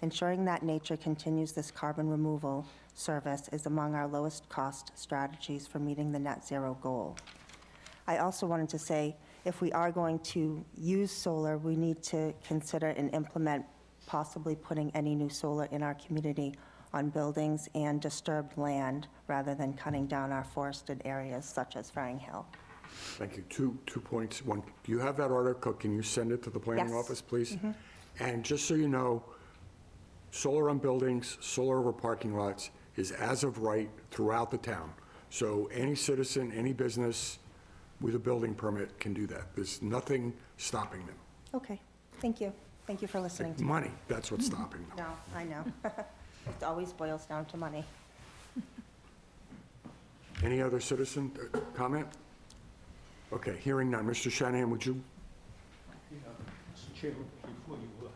Speaker 11: Ensuring that nature continues this carbon removal service is among our lowest cost strategies for meeting the net zero goal. I also wanted to say, if we are going to use solar, we need to consider and implement possibly putting any new solar in our community on buildings and disturbed land rather than cutting down our forested areas such as Faring Hill.
Speaker 1: Thank you. Two points. One, do you have that article? Can you send it to the planning
Speaker 11: Yes.
Speaker 1: office, please? And just so you know, solar on buildings, solar over parking lots is as of right throughout the town. So any citizen, any business with a building permit can do that. There's nothing stopping them.
Speaker 11: Okay, thank you. Thank you for listening to me.
Speaker 1: Money, that's what's stopping them.
Speaker 11: No, I know. It always boils down to money.
Speaker 1: Any other citizen comment? Okay, hearing none. Mr. Shanahan, would you?
Speaker 6: Mr. Chairman, before you,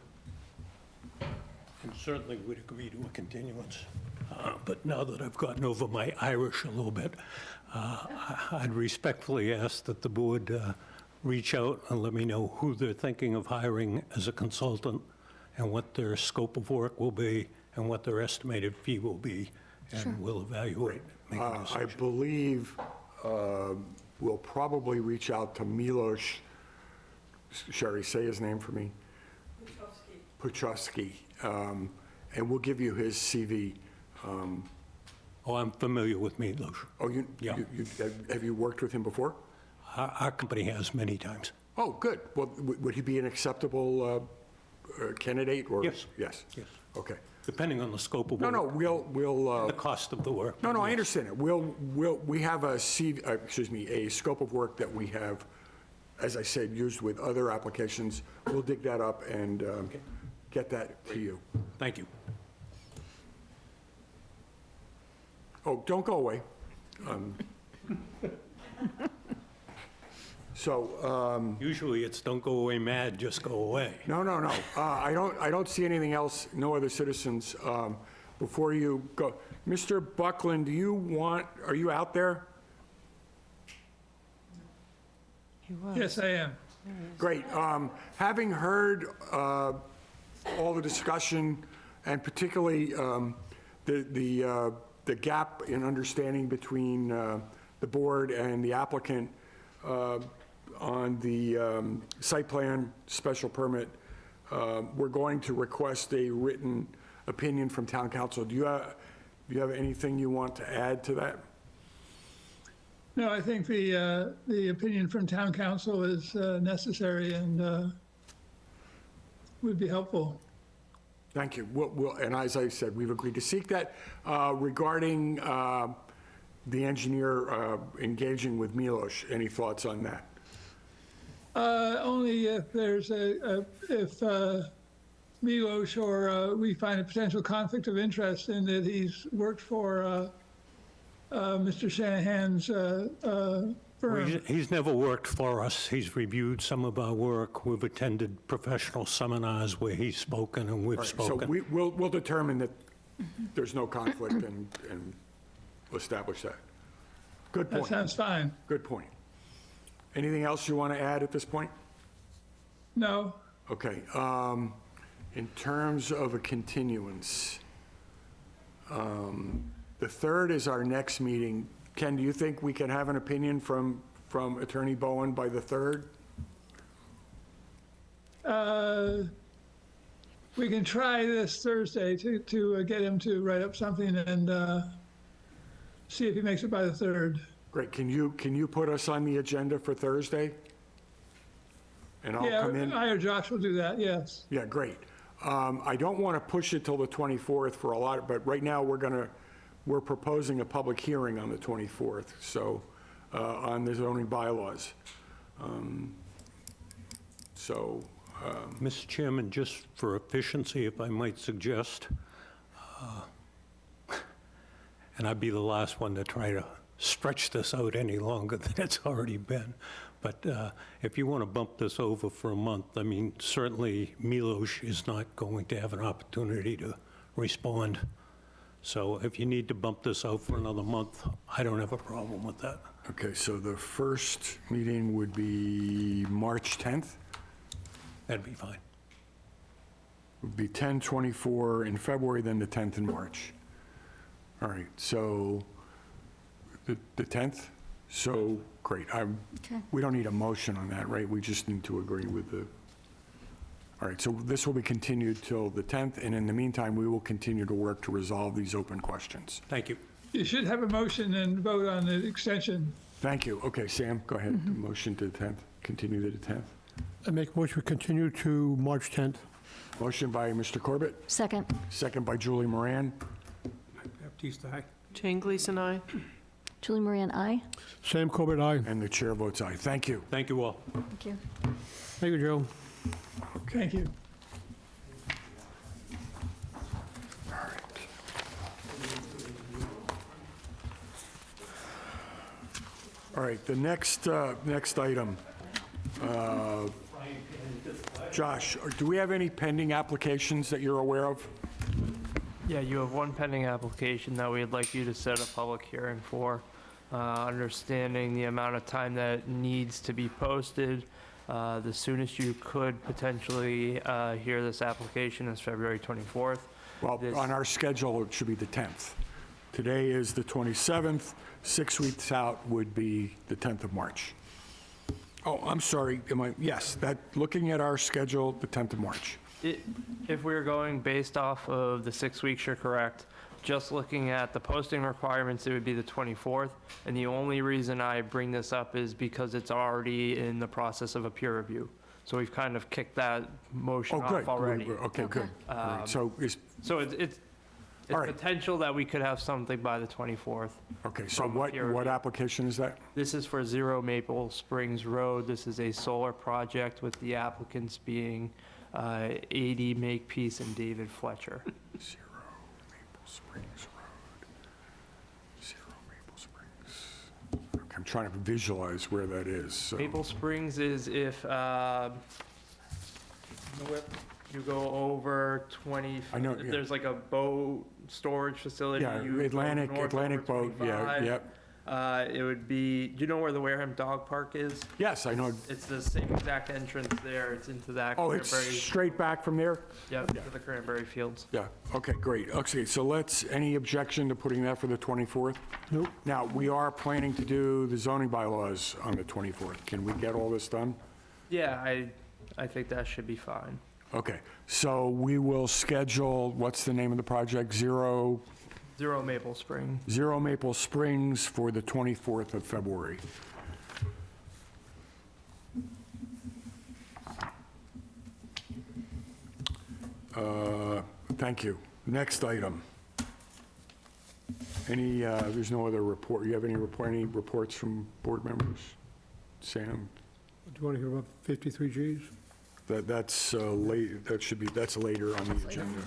Speaker 6: and certainly would agree to a continuance, but now that I've gotten over my Irish a little bit, I'd respectfully ask that the board reach out and let me know who they're thinking of hiring as a consultant and what their scope of work will be and what their estimated fee will be, and we'll evaluate, make a
Speaker 1: I
Speaker 6: decision.
Speaker 1: believe we'll probably reach out to Milos, Sherry, say his name for me. Puchowski. And we'll give you his CV.
Speaker 6: Oh, I'm familiar with Meatloaf.
Speaker 1: Oh,
Speaker 6: Yeah.
Speaker 1: have you worked with him before?
Speaker 6: Our company has many times.
Speaker 1: Oh, good. Well, would he be an acceptable candidate, or?
Speaker 6: Yes.
Speaker 1: Yes?
Speaker 6: Yes.
Speaker 1: Okay.
Speaker 6: Depending on the scope of
Speaker 1: No,
Speaker 6: work.
Speaker 1: no, we'll,
Speaker 6: The cost of the work.
Speaker 1: no, I
Speaker 6: Yes.
Speaker 1: understand it. We have a a scope of work that we have, as I said, used with other applications. We'll dig that up and get that to you.
Speaker 6: Thank you.
Speaker 1: Oh, don't go away.
Speaker 6: Usually it's don't go away mad, just go away.
Speaker 1: No. I don't see anything else, no other citizens. before you go, Mr. Buckland, are you out there?
Speaker 3: He was.
Speaker 2: Yes, I am.
Speaker 1: Great. Having heard all the discussion, and particularly the gap in understanding between the board and the applicant on the site plan special permit, we're going to request a written opinion from town council. Do you have anything you want to add to that?
Speaker 12: No, I think the opinion from town council is necessary and would be helpful.
Speaker 1: Thank you. And as I said, we've agreed to seek that. Regarding the engineer engaging with Milos, any thoughts on that?
Speaker 12: Only if there's if Milos or we find a potential conflict of interest in that he's worked for Mr. Shanahan's
Speaker 6: Well,
Speaker 12: firm.
Speaker 6: He's never worked for us. He's reviewed some of our work. We've attended professional seminars where he's spoken and we've
Speaker 1: All right, so
Speaker 6: spoken.
Speaker 1: we'll determine that there's no conflict and establish that. Good
Speaker 12: That
Speaker 1: point.
Speaker 12: sounds fine.
Speaker 1: Good point. Anything else you want to add at this point?
Speaker 12: No,
Speaker 1: Okay. In terms of a continuance, the 3rd is our next meeting. Ken, do you think we can have an opinion from Attorney Bowen by the 3rd?
Speaker 12: we can try this Thursday to get him to write up something and see if he makes it by the 3rd.
Speaker 1: Great. Can you put us on the agenda for Thursday? And I'll come in.
Speaker 12: Yeah, I or Josh will do that, yes.
Speaker 1: Yeah, great. I don't want to push it till the 24th for a lot, but right now we're proposing a public hearing on the 24th, so, on the zoning bylaws. So,
Speaker 6: Mr. Chairman, just for efficiency, if I might suggest, and I'd be the last one to try to stretch this out any longer than it's already been, but if you want to bump this over for a month, I mean, certainly Milos is not going to have an opportunity to respond. So if you need to bump this out for another month, I don't have a problem with that.
Speaker 1: okay, so the first meeting would be March 10th?
Speaker 6: That'd be fine.
Speaker 1: Would be 10, 24 in February, then the 10th in March. All right, so the 10th? So, great.
Speaker 7: Okay.
Speaker 1: We don't need a motion on that, right? We just need to agree with the, all right, so this will be continued till the 10th, and in the meantime, we will continue to work to resolve these open questions.
Speaker 6: Thank you.
Speaker 12: You should have a motion and vote on the extension.
Speaker 1: Thank you. Okay, Sam, go ahead. Motion to the 10th, continue to the 10th.
Speaker 13: I make a motion to continue to March 10th.
Speaker 1: Motion by Mr. Corbett,
Speaker 4: Second.
Speaker 1: second by Julie Moran.
Speaker 2: Baptiste, aye.
Speaker 3: Jane Gleason, aye.
Speaker 4: Julie Moran, aye.
Speaker 13: Sam Corbett, aye.
Speaker 1: And the chair votes aye. Thank you.
Speaker 6: Thank you all.
Speaker 4: Thank you.
Speaker 13: Thank you, Joe.
Speaker 12: Thank you.
Speaker 1: All right, the next item. Josh, do we have any pending applications that you're aware of?
Speaker 5: Yeah, you have one pending application that we'd like you to set a public hearing for. Understanding the amount of time that it needs to be posted, the soonest you could potentially hear this application is February 24th.
Speaker 1: Well,
Speaker 5: This-
Speaker 1: on our schedule, it should be the 10th. Today is the 27th. 6 weeks out would be the 10th of March. Oh, I'm sorry, yes, looking at our schedule, the 10th of March.
Speaker 5: If we're going based off of the 6 weeks, you're correct. Just looking at the posting requirements, it would be the 24th. And the only reason I bring this up is because it's already in the process of a peer review. So we've kind of kicked that motion
Speaker 1: Oh, good.
Speaker 5: off already.
Speaker 1: Okay, good. All right, so
Speaker 5: So it's
Speaker 1: All right.
Speaker 5: potential that we could have something by the 24th.
Speaker 1: okay, so
Speaker 5: from
Speaker 1: what
Speaker 5: peer review.
Speaker 1: application is that?
Speaker 5: This is for 0 Maple Springs Road. This is a solar project with the applicants being 80 Makepeace and David Fletcher.
Speaker 1: 0 Maple Springs Road. 0 Maple Springs. Okay, I'm trying to visualize where that is, so.
Speaker 5: Maple Springs is if, You go over 20.
Speaker 1: I know, yeah.
Speaker 5: There's like a boat storage facility.
Speaker 1: Yeah,
Speaker 5: You go
Speaker 1: Atlantic
Speaker 5: north
Speaker 1: boat,
Speaker 5: over
Speaker 1: yeah,
Speaker 5: 25.
Speaker 1: yep.
Speaker 5: It would be, do you know where the Wareham Dog Park is?
Speaker 1: Yes, I know.
Speaker 5: It's the same exact entrance there. It's into that
Speaker 1: Oh, it's
Speaker 5: cranberry.
Speaker 1: straight back from there?
Speaker 5: Yep, to the cranberry fields.
Speaker 1: Yeah, okay, great. Okay, so any objection to putting that for the 24th?
Speaker 13: Nope.
Speaker 1: Now, we are planning to do the zoning bylaws on the 24th. Can we get all this done?
Speaker 5: Yeah, I think that should be fine.
Speaker 1: Okay, so we will schedule, what's the name of the project? Zero
Speaker 5: Maple Spring.
Speaker 1: Maple Springs for the 24th of February. Thank you. Next item. There's no other report. You have any reports from board members? Sam?
Speaker 13: Do you want to hear about 53Gs?
Speaker 1: That's late, that's later on the agenda.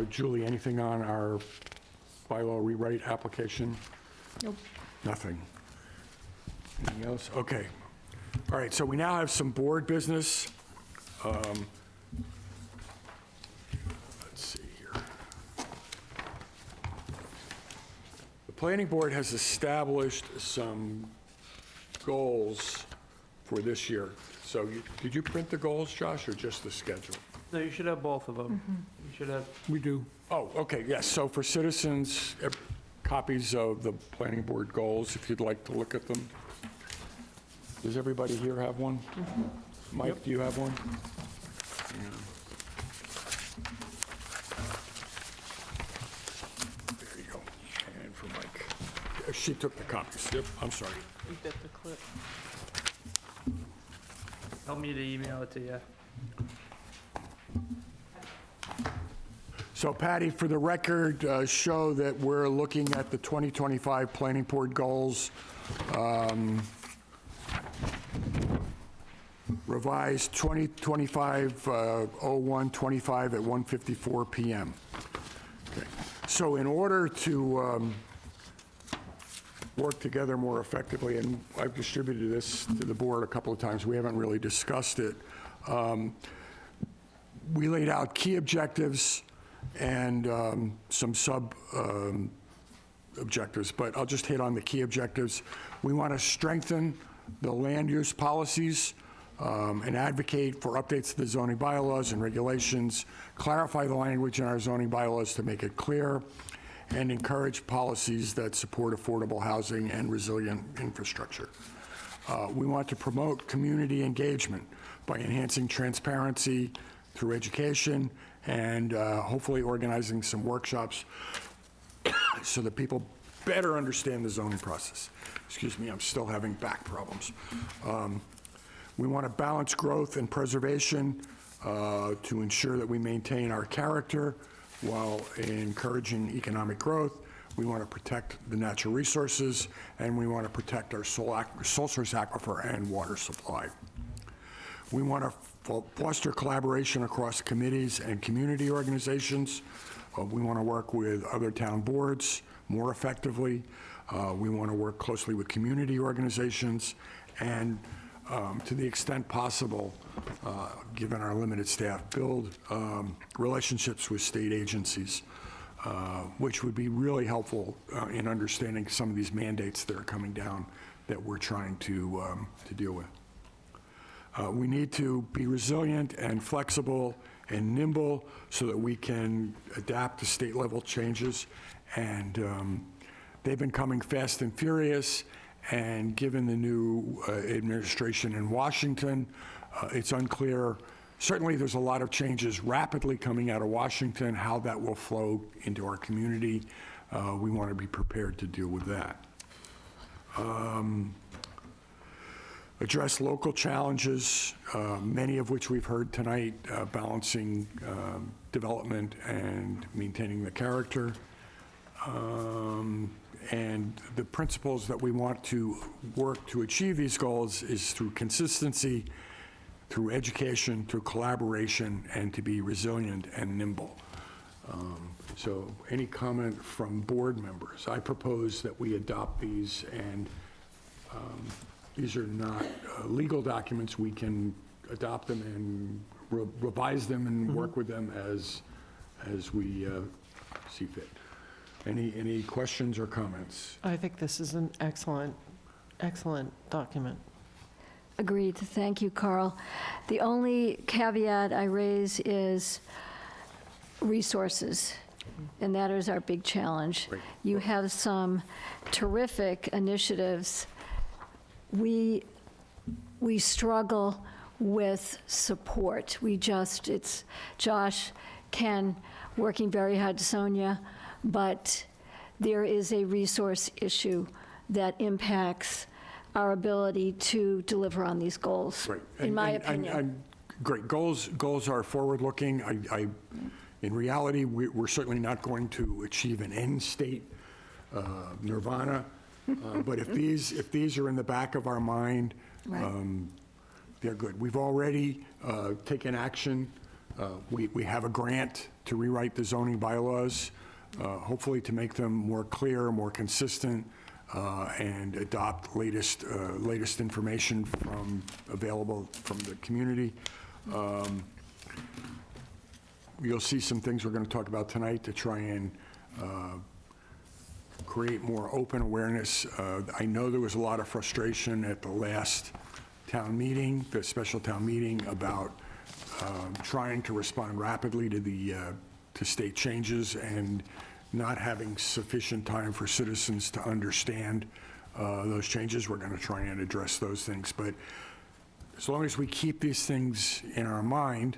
Speaker 1: Julie, anything on our bylaw rewrite application?
Speaker 7: Nope.
Speaker 1: Nothing. Anything else? Okay. All right, so we now have some board business. Let's see here. The planning board has established some goals for this year. So did you print the goals, Josh, or just the schedule?
Speaker 5: No, you should have both of them. You should have,
Speaker 13: We do.
Speaker 1: Oh, okay, yes. So for citizens, copies of the planning board goals, if you'd like to look at them. Does everybody here have one? Mike, do you have one? There you go. And for Mike. She took the copies. Yep, I'm sorry.
Speaker 3: You bit the clip.
Speaker 5: help me to email it to you.
Speaker 1: So Patty, for the record, show that we're looking at the 2025 planning board goals. Revised 2025-01-25 at 1:54 PM. Okay. So in order to work together more effectively, and I've distributed this to the board a couple of times, we haven't really discussed it. We laid out key objectives and some objectives, but I'll just hit on the key objectives. We want to strengthen the land use policies and advocate for updates to the zoning bylaws and regulations, clarify the language in our zoning bylaws to make it clear, and encourage policies that support affordable housing and resilient infrastructure. We want to promote community engagement by enhancing transparency through education and hopefully organizing some workshops so that people better understand the zoning process. Excuse me, I'm still having back problems. We want to balance growth and preservation to ensure that we maintain our character while encouraging economic growth. We want to protect the natural resources, and we want to protect our sole source aquifer and water supply. We want to foster collaboration across committees and community organizations. We want to work with other town boards more effectively. We want to work closely with community organizations and, to the extent possible, given our limited staff, build relationships with state agencies, which would be really helpful in understanding some of these mandates that are coming down that we're trying to deal with. We need to be resilient and flexible and nimble so that we can adapt to state-level changes. And they've been coming fast and furious, and given the new administration in Washington, it's unclear. Certainly, there's a lot of changes rapidly coming out of Washington. How that will flow into our community, we want to be prepared to deal with that. Address local challenges, many of which we've heard tonight, balancing development and maintaining the character. And the principles that we want to work to achieve these goals is through consistency, through education, through collaboration, and to be resilient and nimble. So any comment from board members? I propose that we adopt these, and these are not legal documents. We can adopt them and revise them and work with them as we see fit. Any questions or comments?
Speaker 3: I think this is an excellent, excellent document.
Speaker 7: Agreed. Thank you, Carl. The only caveat I raise is resources, and that is our big challenge.
Speaker 1: Great.
Speaker 7: You have some terrific initiatives. We struggle with support. It's Josh, Ken, working very hard, Sonia, but there is a resource issue that impacts our ability to deliver on these goals,
Speaker 1: Right.
Speaker 7: in my opinion.
Speaker 1: Great. Goals are forward-looking. In reality, we're certainly not going to achieve an end state nirvana, but if these are in the back of our mind,
Speaker 7: Right.
Speaker 1: they're good. We've already taken action. We have a grant to rewrite the zoning bylaws, hopefully to make them more clear, more consistent, and adopt latest information available from the community. You'll see some things we're going to talk about tonight to try and create more open awareness. I know there was a lot of frustration at the last town meeting, the special town meeting, about trying to respond rapidly to state changes and not having sufficient time for citizens to understand those changes. We're going to try and address those things. But as long as we keep these things in our mind,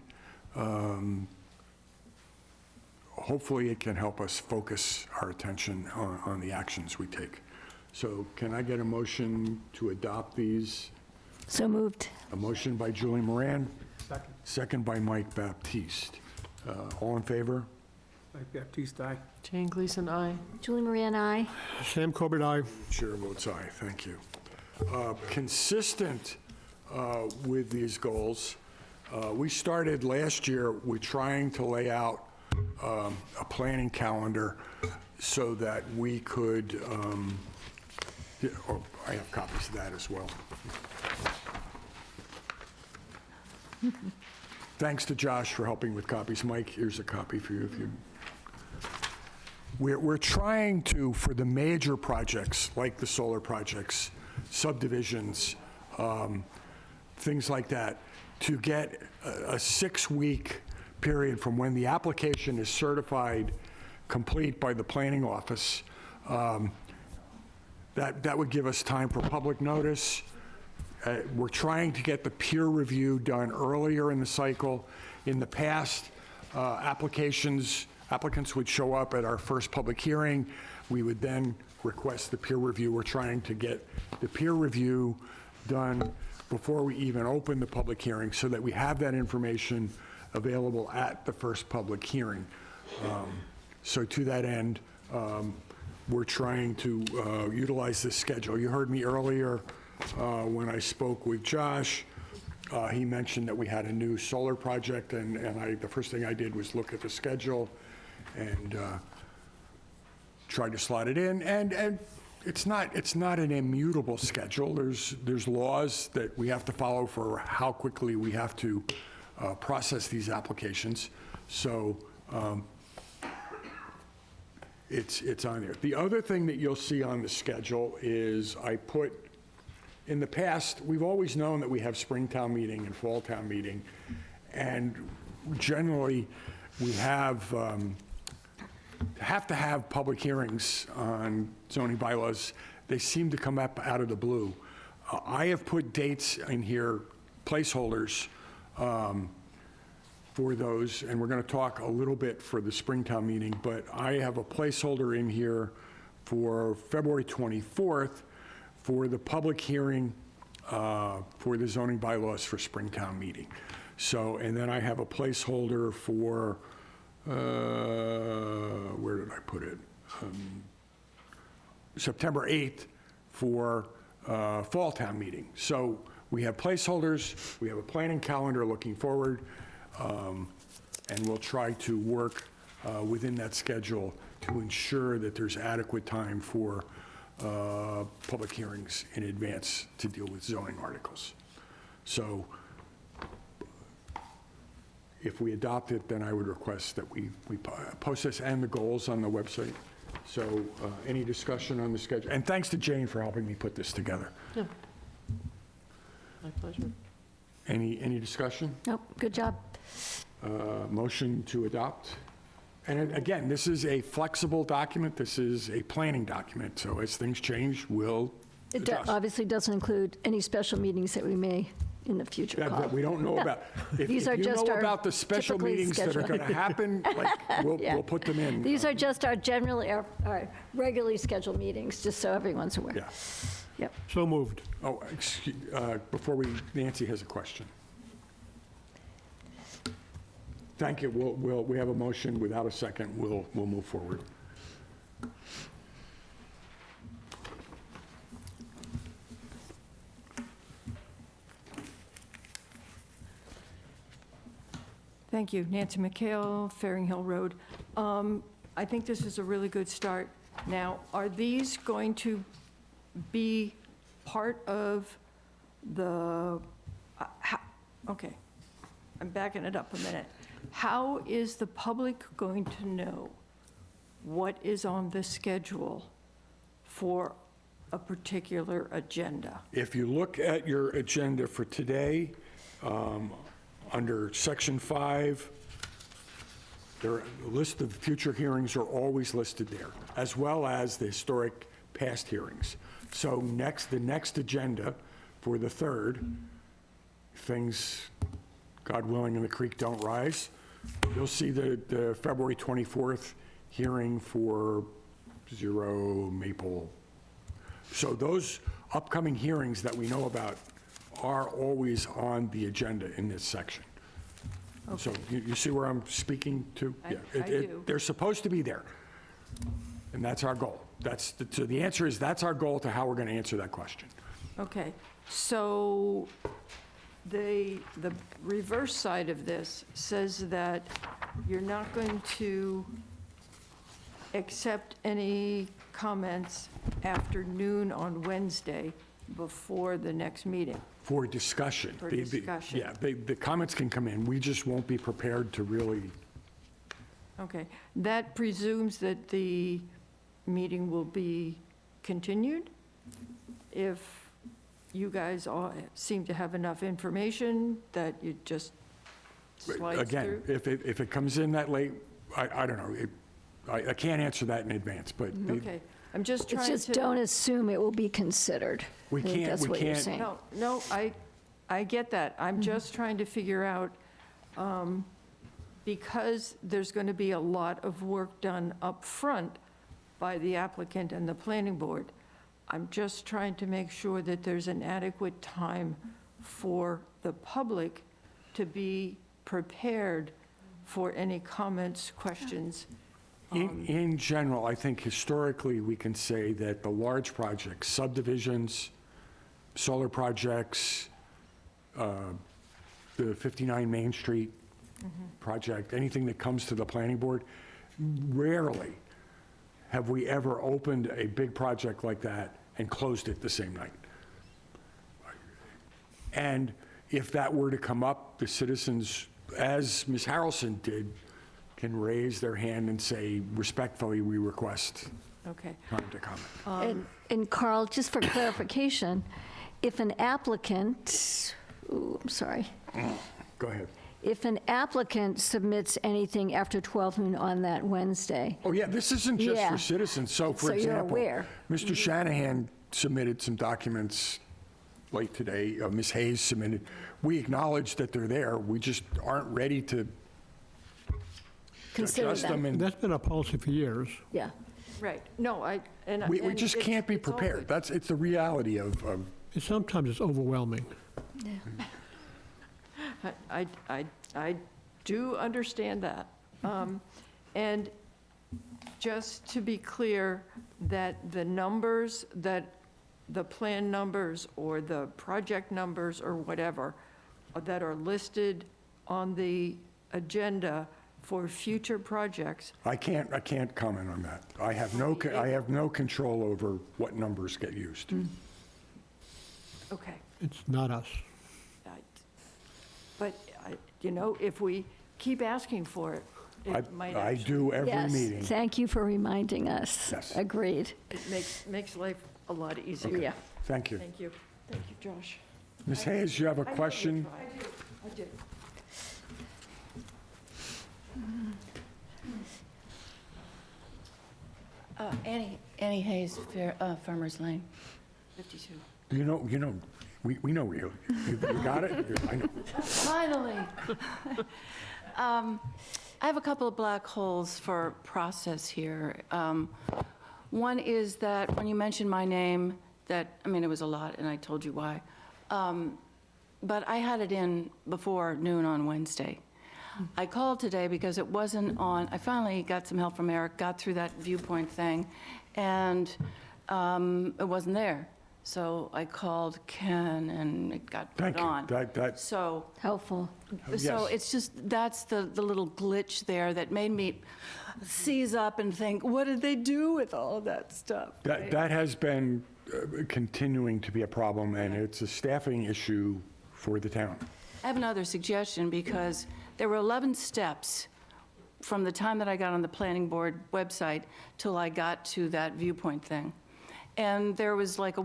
Speaker 1: hopefully it can help us focus our attention on the actions we take. So can I get a motion to adopt these?
Speaker 7: So moved.
Speaker 1: A motion by Julie Moran,
Speaker 2: Second.
Speaker 1: second by Mike Baptiste. All in favor?
Speaker 2: Mike Baptiste, aye.
Speaker 3: Jane Gleason, aye.
Speaker 7: Julie Moran, aye.
Speaker 13: Sam Corbett, aye.
Speaker 1: Chair votes aye, thank you. Consistent with these goals, we started last year with trying to lay out a planning calendar so that we could, I have copies of that as well. Thanks to Josh for helping with copies. Mike, here's a copy for you if you. We're trying to, for the major projects, like the solar projects, subdivisions, things like that, to get a 6-week period from when the application is certified complete by the planning office. That would give us time for public notice. We're trying to get the peer review done earlier in the cycle. In the past, applicants would show up at our first public hearing. We would then request the peer review. We're trying to get the peer review done before we even open the public hearing so that we have that information available at the first public hearing. So to that end, we're trying to utilize this schedule. You heard me earlier when I spoke with Josh. He mentioned that we had a new solar project, and the first thing I did was look at the schedule and try to slot it in. And it's not an immutable schedule. There's laws that we have to follow for how quickly we have to process these applications. So it's on there. The other thing that you'll see on the schedule is in the past, we've always known that we have spring town meeting and fall town meeting, and generally, we have to have public hearings on zoning bylaws. They seem to come up out of the blue. I have put dates in here, placeholders, for those, and we're going to talk a little bit for the Springtown meeting, but I have a placeholder in here for February 24th for the public hearing for the zoning bylaws for Springtown meeting. So, and then I have a placeholder for, where did I put it? September 8th for Fall Town meeting. So we have placeholders, we have a planning calendar looking forward, and we'll try to work within that schedule to ensure that there's adequate time for public hearings in advance to deal with zoning articles. So if we adopt it, then I would request that we post this and the goals on the website. So any discussion on the schedule? And thanks to Jane for helping me put this together.
Speaker 3: Yeah. My pleasure.
Speaker 1: Any discussion?
Speaker 7: Nope, good job.
Speaker 1: Motion to adopt? And again, this is a flexible document. This is a planning document. So as things change, we'll
Speaker 7: It
Speaker 1: adjust.
Speaker 7: obviously doesn't include any special meetings that we may in the future
Speaker 1: Yeah,
Speaker 7: call.
Speaker 1: that we don't know about. If
Speaker 7: These
Speaker 1: if
Speaker 7: are
Speaker 1: you
Speaker 7: just
Speaker 1: know
Speaker 7: our
Speaker 1: about the special
Speaker 7: typically
Speaker 1: meetings that are
Speaker 7: scheduled.
Speaker 1: going to happen, like,
Speaker 7: Yeah.
Speaker 1: we'll put them in.
Speaker 7: These are just our our regularly scheduled meetings, just so everyone's aware.
Speaker 1: Yeah.
Speaker 7: Yep.
Speaker 13: So moved.
Speaker 1: Oh, before Nancy has a question. Thank you. We have a motion. Without a second, we'll move forward.
Speaker 8: Thank you. Nancy McHale, Faring Hill Road. I think this is a really good start. Now, are these going to be part of the, okay, I'm backing it up a minute. How is the public going to know what is on the schedule for a particular agenda?
Speaker 1: If you look at your agenda for today, under Section 5, a list of future hearings are always listed there, as well as the historic past hearings. So the next agenda for the 3rd, things, God willing, and the creek don't rise, you'll see the February 24th hearing for 0 Maple. So those upcoming hearings that we know about are always on the agenda in this section. So you see where I'm speaking to?
Speaker 8: I
Speaker 1: Yeah,
Speaker 8: do.
Speaker 1: They're supposed to be there, and that's our goal. So the answer is, that's our goal to how we're going to answer that question.
Speaker 8: Okay, so the reverse side of this says that you're not going to accept any comments after noon on Wednesday before the next meeting.
Speaker 1: For discussion.
Speaker 8: For discussion.
Speaker 1: Yeah, the comments can come in. We just won't be prepared to really,
Speaker 8: Okay, that presumes that the meeting will be continued? If you guys all seem to have enough information that you just slides
Speaker 1: again,
Speaker 8: through?
Speaker 1: if it comes in that late, I don't know. I can't answer that in advance, but
Speaker 8: Okay, I'm just
Speaker 7: It's
Speaker 8: trying to...
Speaker 7: just don't assume it will be considered.
Speaker 1: We
Speaker 7: I think
Speaker 1: can't-
Speaker 7: that's
Speaker 1: we
Speaker 7: what you're
Speaker 1: can't-
Speaker 7: saying.
Speaker 8: No, I get that. I'm just trying to figure out, because there's going to be a lot of work done up front by the applicant and the planning board, I'm just trying to make sure that there's an adequate time for the public to be prepared for any comments, questions.
Speaker 1: in general, I think historically, we can say that the large projects, subdivisions, solar projects, the 59 Main Street project, anything that comes to the planning board, rarely have we ever opened a big project like that and closed it the same night. And if that were to come up, the citizens, as Ms. Harrelson did, can raise their hand and say, respectfully, we request
Speaker 8: Okay.
Speaker 1: time to comment.
Speaker 7: And Carl, just for clarification, if an applicant, I'm sorry,
Speaker 1: Go ahead.
Speaker 7: if an applicant submits anything after 12 noon on that Wednesday,
Speaker 1: Oh, yeah, this isn't just
Speaker 7: Yeah.
Speaker 1: for citizens. So, for
Speaker 7: So you're
Speaker 1: example,
Speaker 7: aware.
Speaker 1: Mr. Shanahan submitted some documents late today. Ms. Hayes submitted. We acknowledge that they're there. We just aren't ready to
Speaker 7: consider
Speaker 1: adjust them.
Speaker 7: them.
Speaker 1: And
Speaker 13: That's been our policy for years.
Speaker 7: Yeah.
Speaker 8: Right. No,
Speaker 1: we
Speaker 8: and
Speaker 1: just
Speaker 8: it's-
Speaker 1: can't be
Speaker 8: it's all
Speaker 1: prepared.
Speaker 8: good.
Speaker 1: It's the reality of
Speaker 13: Sometimes it's overwhelming.
Speaker 8: I do understand that. And just to be clear, that the numbers, that the plan numbers or the project numbers or whatever that are listed on the agenda for future projects,
Speaker 1: I can't comment on that. I have no control over what numbers get used.
Speaker 8: okay.
Speaker 13: It's not us.
Speaker 8: But, if we
Speaker 3: keep asking for it. It might
Speaker 1: I
Speaker 3: actually,
Speaker 1: do every
Speaker 7: Yes,
Speaker 1: meeting.
Speaker 7: thank you for reminding us.
Speaker 1: Yes.
Speaker 7: Agreed.
Speaker 3: it makes life a lot easier.
Speaker 7: Yeah.
Speaker 1: Thank you.
Speaker 3: Thank you. Thank you, Josh.
Speaker 1: Ms. Hayes, you have a question?
Speaker 3: I do.
Speaker 8: Annie Hayes, Farmers Lane, 52.
Speaker 1: You know, we know you. You got it? I know.
Speaker 8: Finally. I have a couple of black holes for process here. One is that when you mentioned my name, it was a lot, and I told you why. But I had it in before noon on Wednesday. I called today because it wasn't on, I finally got some help from Eric, got through that viewpoint thing, and it wasn't there. So I called Ken, and it got put
Speaker 1: Thank you.
Speaker 8: on.
Speaker 1: That,
Speaker 8: So,
Speaker 7: Helpful.
Speaker 8: so
Speaker 1: Yes.
Speaker 8: it's just, that's the little glitch there that made me seize up and think, what did they do with all of that stuff?
Speaker 1: that has been continuing to be a problem, and it's a staffing issue for the town.
Speaker 8: I have another suggestion, because there were 11 steps from the time that I got on the planning board website till I got to that viewpoint thing. And there was like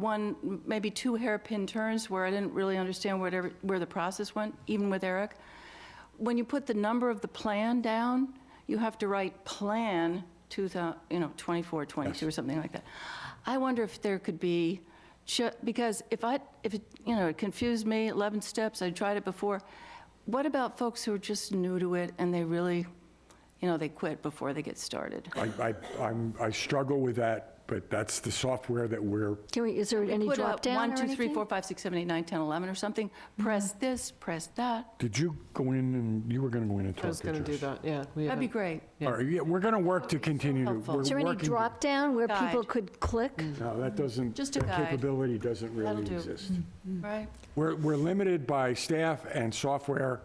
Speaker 8: maybe 2 hairpin turns where I didn't really understand where the process went, even with Eric. When you put the number of the plan down, you have to write plan 24, 22, or something like that. I wonder if there could be, because if it confused me, 11 steps, I tried it before. What about folks who are just new to it and they really, they quit before they get started?
Speaker 1: I struggle with that, but that's the software that we're,
Speaker 7: Is there any
Speaker 8: Put
Speaker 7: drop
Speaker 8: up
Speaker 7: down
Speaker 8: 1,
Speaker 7: or
Speaker 8: 2, 3,
Speaker 7: anything?
Speaker 8: 4, 5, 6, 7, 8, 9, 10, 11 or something. Press this, press that.
Speaker 1: did you go in and, you were going to go in and talk
Speaker 3: I was
Speaker 1: to
Speaker 3: going to do
Speaker 1: Josh?
Speaker 3: that, yeah. we
Speaker 8: That'd be
Speaker 3: haven't-
Speaker 8: great.
Speaker 1: All right, yeah, we're going to work to continue to,
Speaker 8: Helpful.
Speaker 1: we're
Speaker 7: Is there any
Speaker 1: working to-
Speaker 7: drop down where people
Speaker 8: Guide.
Speaker 7: could click?
Speaker 1: No, that doesn't,
Speaker 8: Just a
Speaker 1: that
Speaker 8: guide.
Speaker 1: capability doesn't
Speaker 8: That'll
Speaker 1: really
Speaker 8: do.
Speaker 1: exist.
Speaker 8: Right?
Speaker 1: We're limited by staff and software,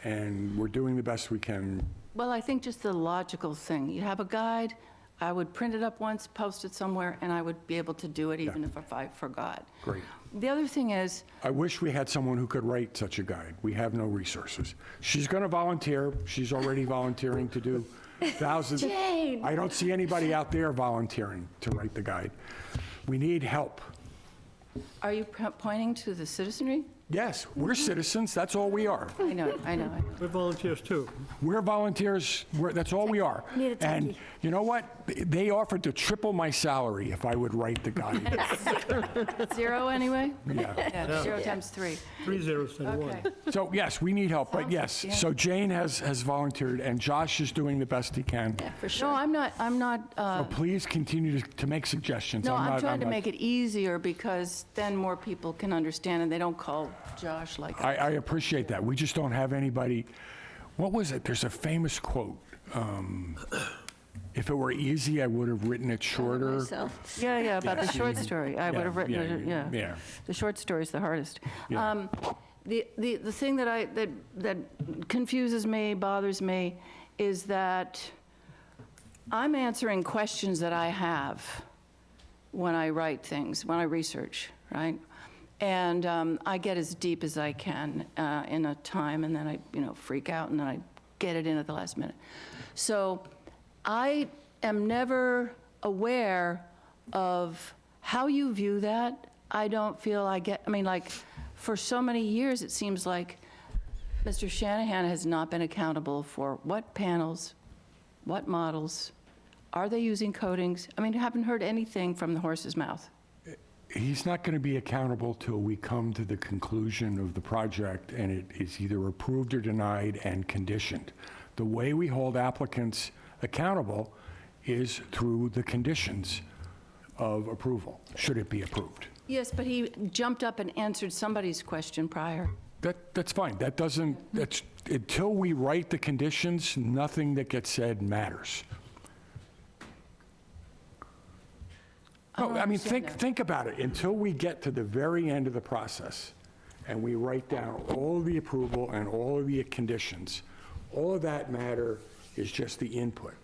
Speaker 1: and we're doing the best we can.
Speaker 8: Well, I think just the logical thing. You have a guide, I would print it up once, post it somewhere, and I would be able to do it even if I forgot.
Speaker 1: Great.
Speaker 8: The other thing is,
Speaker 1: I wish we had someone who could write such a guide. We have no resources. She's going to volunteer. She's already volunteering to do thousands.
Speaker 8: Jane!
Speaker 1: I don't see anybody out there volunteering to write the guide. We need help.
Speaker 8: are you pointing to the citizenry?
Speaker 1: Yes, we're citizens. That's all we are.
Speaker 8: I know.
Speaker 13: We're volunteers, too.
Speaker 1: We're volunteers. That's all we are.
Speaker 7: Need a
Speaker 1: And
Speaker 7: techie.
Speaker 1: you know what? They offered to triple my salary if I would write the guide.
Speaker 8: 0 anyway?
Speaker 1: Yeah.
Speaker 8: Yeah, 0 times 3.
Speaker 13: 3 zeros instead of 1.
Speaker 8: Okay.
Speaker 1: So yes, we need help, but
Speaker 8: Sounds-
Speaker 1: yes.
Speaker 8: yeah.
Speaker 1: So Jane has volunteered, and Josh is doing the best he can.
Speaker 7: Yeah, for
Speaker 8: No,
Speaker 7: sure.
Speaker 8: I'm not,
Speaker 1: So please continue to make suggestions.
Speaker 8: no, I'm
Speaker 1: not-
Speaker 8: trying to
Speaker 1: not-
Speaker 8: make it easier because then more people can understand and they don't call Josh like
Speaker 1: I appreciate that. We just don't have anybody. What was it? There's a famous quote. If it were easy, I would have written it shorter.
Speaker 7: Myself.
Speaker 8: Yeah, about the short story. I would have written
Speaker 1: yeah,
Speaker 8: it, yeah.
Speaker 1: yeah.
Speaker 8: The short story's the hardest.
Speaker 1: Yeah.
Speaker 8: The thing that confuses me, bothers me, is that I'm answering questions that I have when I write things, when I research, right? And I get as deep as I can in a time, and then I, freak out, and then I get it in at the last minute. So I am never aware of how you view that. I don't feel for so many years, it seems like Mr. Shanahan has not been accountable for what panels, what models, are they using coatings? I haven't heard anything from the horse's mouth.
Speaker 1: He's not going to be accountable till we come to the conclusion of the project and it is either approved or denied and conditioned. The way we hold applicants accountable is through the conditions of approval, should it be approved.
Speaker 8: Yes, but he jumped up and answered somebody's question prior.
Speaker 1: That's fine. That's until we write the conditions, nothing that gets said matters. No, think about it. Until we get to the very end of the process and we write down all of the approval and all of the conditions, all of that matter is just the input,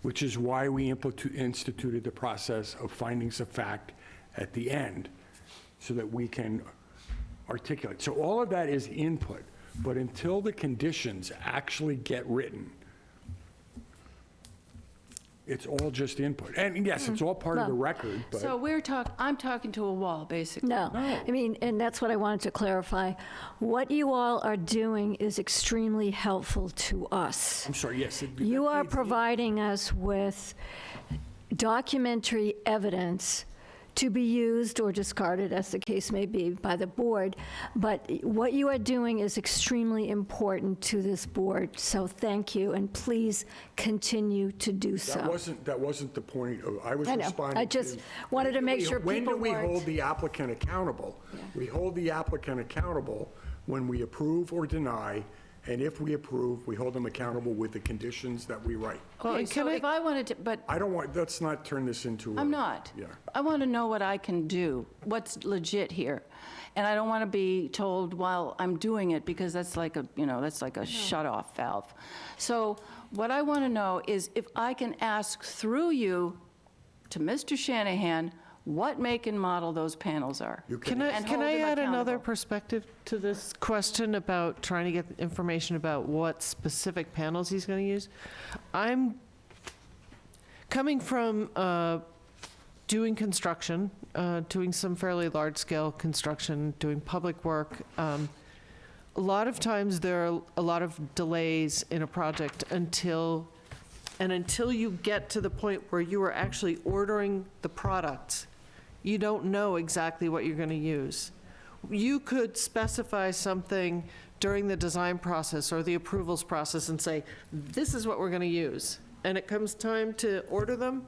Speaker 1: which is why we instituted the process of findings of fact at the end so that we can articulate. So all of that is input, But until the conditions actually get written, it's all just input. And yes, it's all part of the record, but.
Speaker 8: So I'm talking to a wall, basically.
Speaker 7: No, I mean, and that's what I wanted to clarify. What you all are doing is extremely helpful to us.
Speaker 1: I'm sorry, yes.
Speaker 7: You are providing us with documentary evidence to be used or discarded, as the case may be, by the board. But what you are doing is extremely important to this board, so thank you, and please continue to do so.
Speaker 1: That wasn't the point of, I was
Speaker 7: I know.
Speaker 1: responding to.
Speaker 7: I just wanted to make sure
Speaker 1: When
Speaker 7: people
Speaker 1: do we
Speaker 7: weren't.
Speaker 1: hold the applicant accountable? We hold the applicant accountable when we approve or deny, and if we approve, we hold them accountable with the conditions that we write.
Speaker 8: Okay,
Speaker 3: and
Speaker 8: so
Speaker 3: can I-
Speaker 8: if I wanted to, but
Speaker 1: I don't want, let's not turn this into a.
Speaker 8: I'm not.
Speaker 1: Yeah.
Speaker 8: I want to know what I can do, what's legit here. And I don't want to be told while I'm doing it, because that's like a shut-off valve. So what I want to know is if I can ask through you to Mr. Shanahan what make and model those panels are.
Speaker 3: Can
Speaker 8: And
Speaker 3: I
Speaker 8: hold him
Speaker 3: add another
Speaker 8: accountable.
Speaker 3: perspective to this question about trying to get information about what specific panels he's going to use? I'm coming from doing construction, doing some fairly large-scale construction, doing public work. A lot of times there are a lot of delays in a project until you get to the point where you are actually ordering the product, you don't know exactly what you're going to use. You could specify something during the design process or the approvals process and say, this is what we're going to use. And it comes time to order them,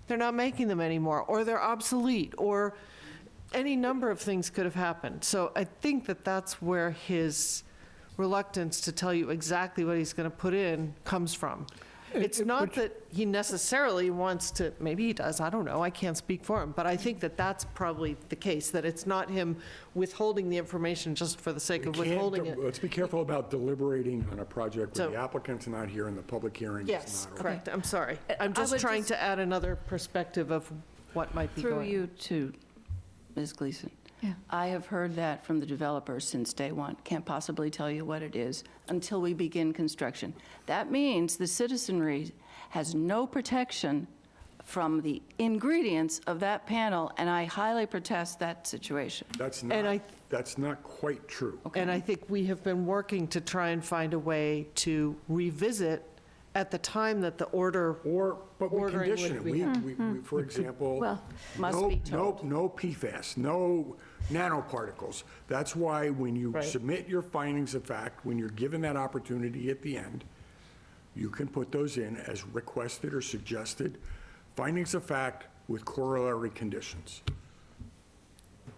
Speaker 3: they're not making them anymore, or they're obsolete, or any number of things could have happened. So I think that that's where his reluctance to tell you exactly what he's going to put in comes from. It's not that he necessarily wants to, maybe he does, I don't know, I can't speak for him, but I think that that's probably the case, that it's not him withholding the information just for the sake of withholding it.
Speaker 1: Let's be careful about deliberating on a project where
Speaker 3: So-
Speaker 1: the applicant's not here and the public hearing is not.
Speaker 3: Yes,
Speaker 1: open.
Speaker 3: correct, I'm sorry. I'm
Speaker 8: I
Speaker 3: just
Speaker 8: would
Speaker 3: trying
Speaker 8: just-
Speaker 3: to add another perspective of what might be
Speaker 8: Through
Speaker 3: going on.
Speaker 8: you to Ms. Gleason.
Speaker 7: Yeah.
Speaker 8: I have heard that from the developers since day one. Can't possibly tell you what it is until we begin construction. That means the citizenry has no protection from the ingredients of that panel, and I highly protest that situation.
Speaker 1: That's
Speaker 3: And
Speaker 1: not quite true.
Speaker 3: And I think we have been working to try and find a way to revisit at the time that the order,
Speaker 1: But we
Speaker 3: Ordering
Speaker 1: condition
Speaker 3: would
Speaker 1: it.
Speaker 3: be-
Speaker 1: We, for example,
Speaker 7: Well-
Speaker 8: Must be told.
Speaker 1: no PFAS, no nanoparticles. That's why when you
Speaker 3: Right.
Speaker 1: submit your findings of fact, when you're given that opportunity at the end, you can put those in as requested or suggested findings of fact with corollary conditions.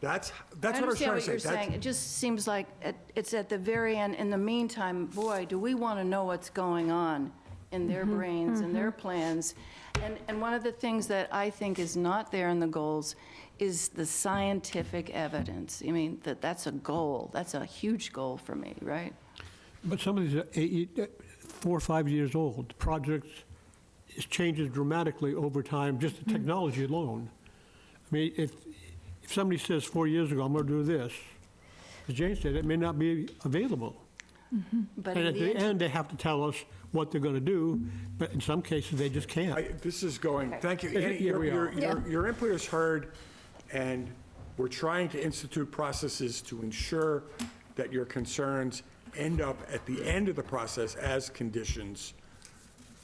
Speaker 1: That's what I was
Speaker 8: understand
Speaker 1: trying
Speaker 8: what
Speaker 1: to say.
Speaker 8: you're saying. It just seems like it's at the very end. In the meantime, boy, do we want to know what's going on in their brains and their plans. And one of the things that I think is not there in the goals is the scientific evidence. I mean, that's a goal. That's a huge goal for me, right?
Speaker 13: But some of these are 4 or 5 years old. Projects, it changes dramatically over time, just the technology alone. I mean, if somebody says 4 years ago, I'm going to do this, as Jane said, it may not be available.
Speaker 8: But
Speaker 13: And
Speaker 8: in
Speaker 13: at
Speaker 8: the
Speaker 13: the
Speaker 8: end,
Speaker 13: end, they have to tell us what they're going to do, but in some cases, they just can't.
Speaker 1: This is going, thank you.
Speaker 13: Yeah,
Speaker 1: Annie,
Speaker 13: we are.
Speaker 1: Your input is heard, and we're trying to institute processes to ensure that your concerns end up at the end of the process as conditions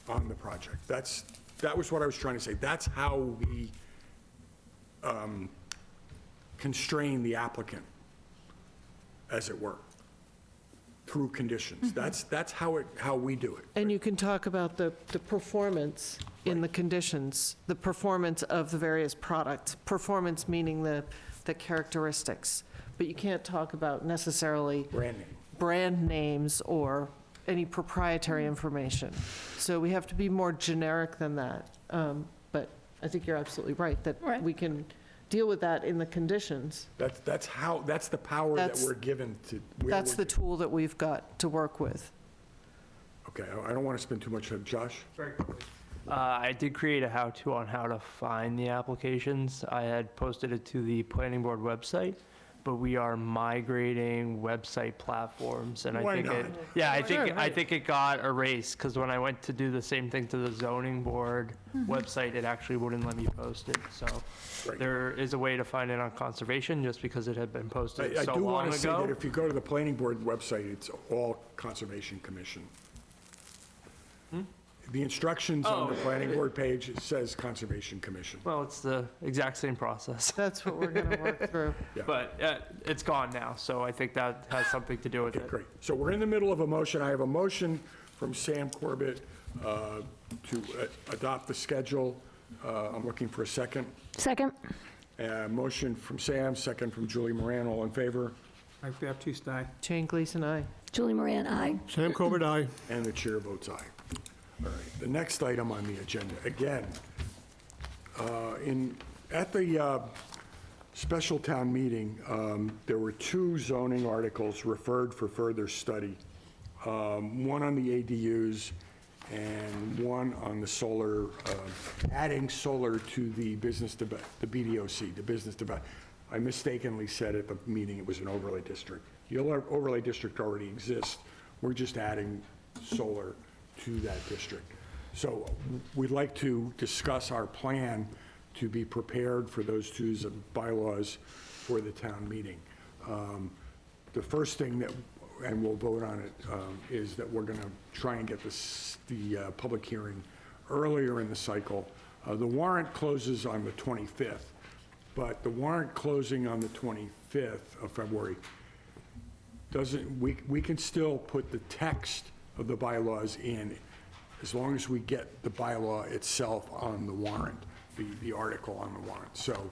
Speaker 1: on the project. That was what I was trying to say. That's how we constrain the applicant, as it were, through conditions. That's how we do it.
Speaker 3: and you can talk about the performance in the conditions, the performance of the various products, performance meaning the characteristics, but you can't talk about necessarily
Speaker 1: Brand name.
Speaker 3: brand names or any proprietary information. So we have to be more generic than that. But I think you're absolutely right, that
Speaker 7: Right.
Speaker 3: we can deal with that in the conditions.
Speaker 1: That's the power that
Speaker 3: That's-
Speaker 1: we're given to.
Speaker 3: That's the tool that we've got to work with.
Speaker 1: Okay, I don't want to spend too much time. Josh?
Speaker 5: I did create a how-to on how to find the applications. I had posted it to the planning board website, but we are migrating website platforms, and I
Speaker 1: Why
Speaker 5: think
Speaker 1: not?
Speaker 5: it, yeah, I think,
Speaker 3: Sure,
Speaker 5: I
Speaker 3: right.
Speaker 5: think it got erased, because when I went to do the same thing to the zoning board website, it actually wouldn't let me post it, so.
Speaker 1: Right.
Speaker 5: There is a way to find it on conservation, just because it had been posted
Speaker 1: I
Speaker 5: so
Speaker 1: do want
Speaker 5: long
Speaker 1: to say that
Speaker 5: ago.
Speaker 1: if you go to the planning board website, it's all Conservation Commission. The instructions on the
Speaker 5: Oh,
Speaker 1: planning board page, it says Conservation Commission.
Speaker 5: Well, it's the exact same process,
Speaker 3: That's what we're going to work through.
Speaker 1: Yeah.
Speaker 5: but it's gone now, so I think that has something to do with
Speaker 1: Okay,
Speaker 5: it.
Speaker 1: great. So we're in the middle of a motion. I have a motion from Sam Corbett to adopt the schedule. I'm looking for a second.
Speaker 7: Second?
Speaker 1: Motion from Sam, second from Julie Moran. All in favor?
Speaker 2: Mike Baptiste, aye.
Speaker 3: Jane Gleason, aye.
Speaker 7: Julie Moran, aye.
Speaker 13: Sam Corbett, aye.
Speaker 1: And the chair votes aye. All right, the next item on the agenda, again, at the special town meeting, there were 2 zoning articles referred for further study. One on the ADUs and one on the solar, adding solar to the the BDOC, the business development. I mistakenly said at the meeting it was an overlay district. The overlay district already exists. We're just adding solar to that district. So we'd like to discuss our plan to be prepared for those 2 bylaws for the town meeting. The first thing that, and we'll vote on it, is that we're going to try and get the public hearing earlier in the cycle. The warrant closes on the 25th, but the warrant closing on the 25th of February doesn't, we can still put the text of the bylaws in as long as we get the bylaw itself on the warrant, the article on the warrant. So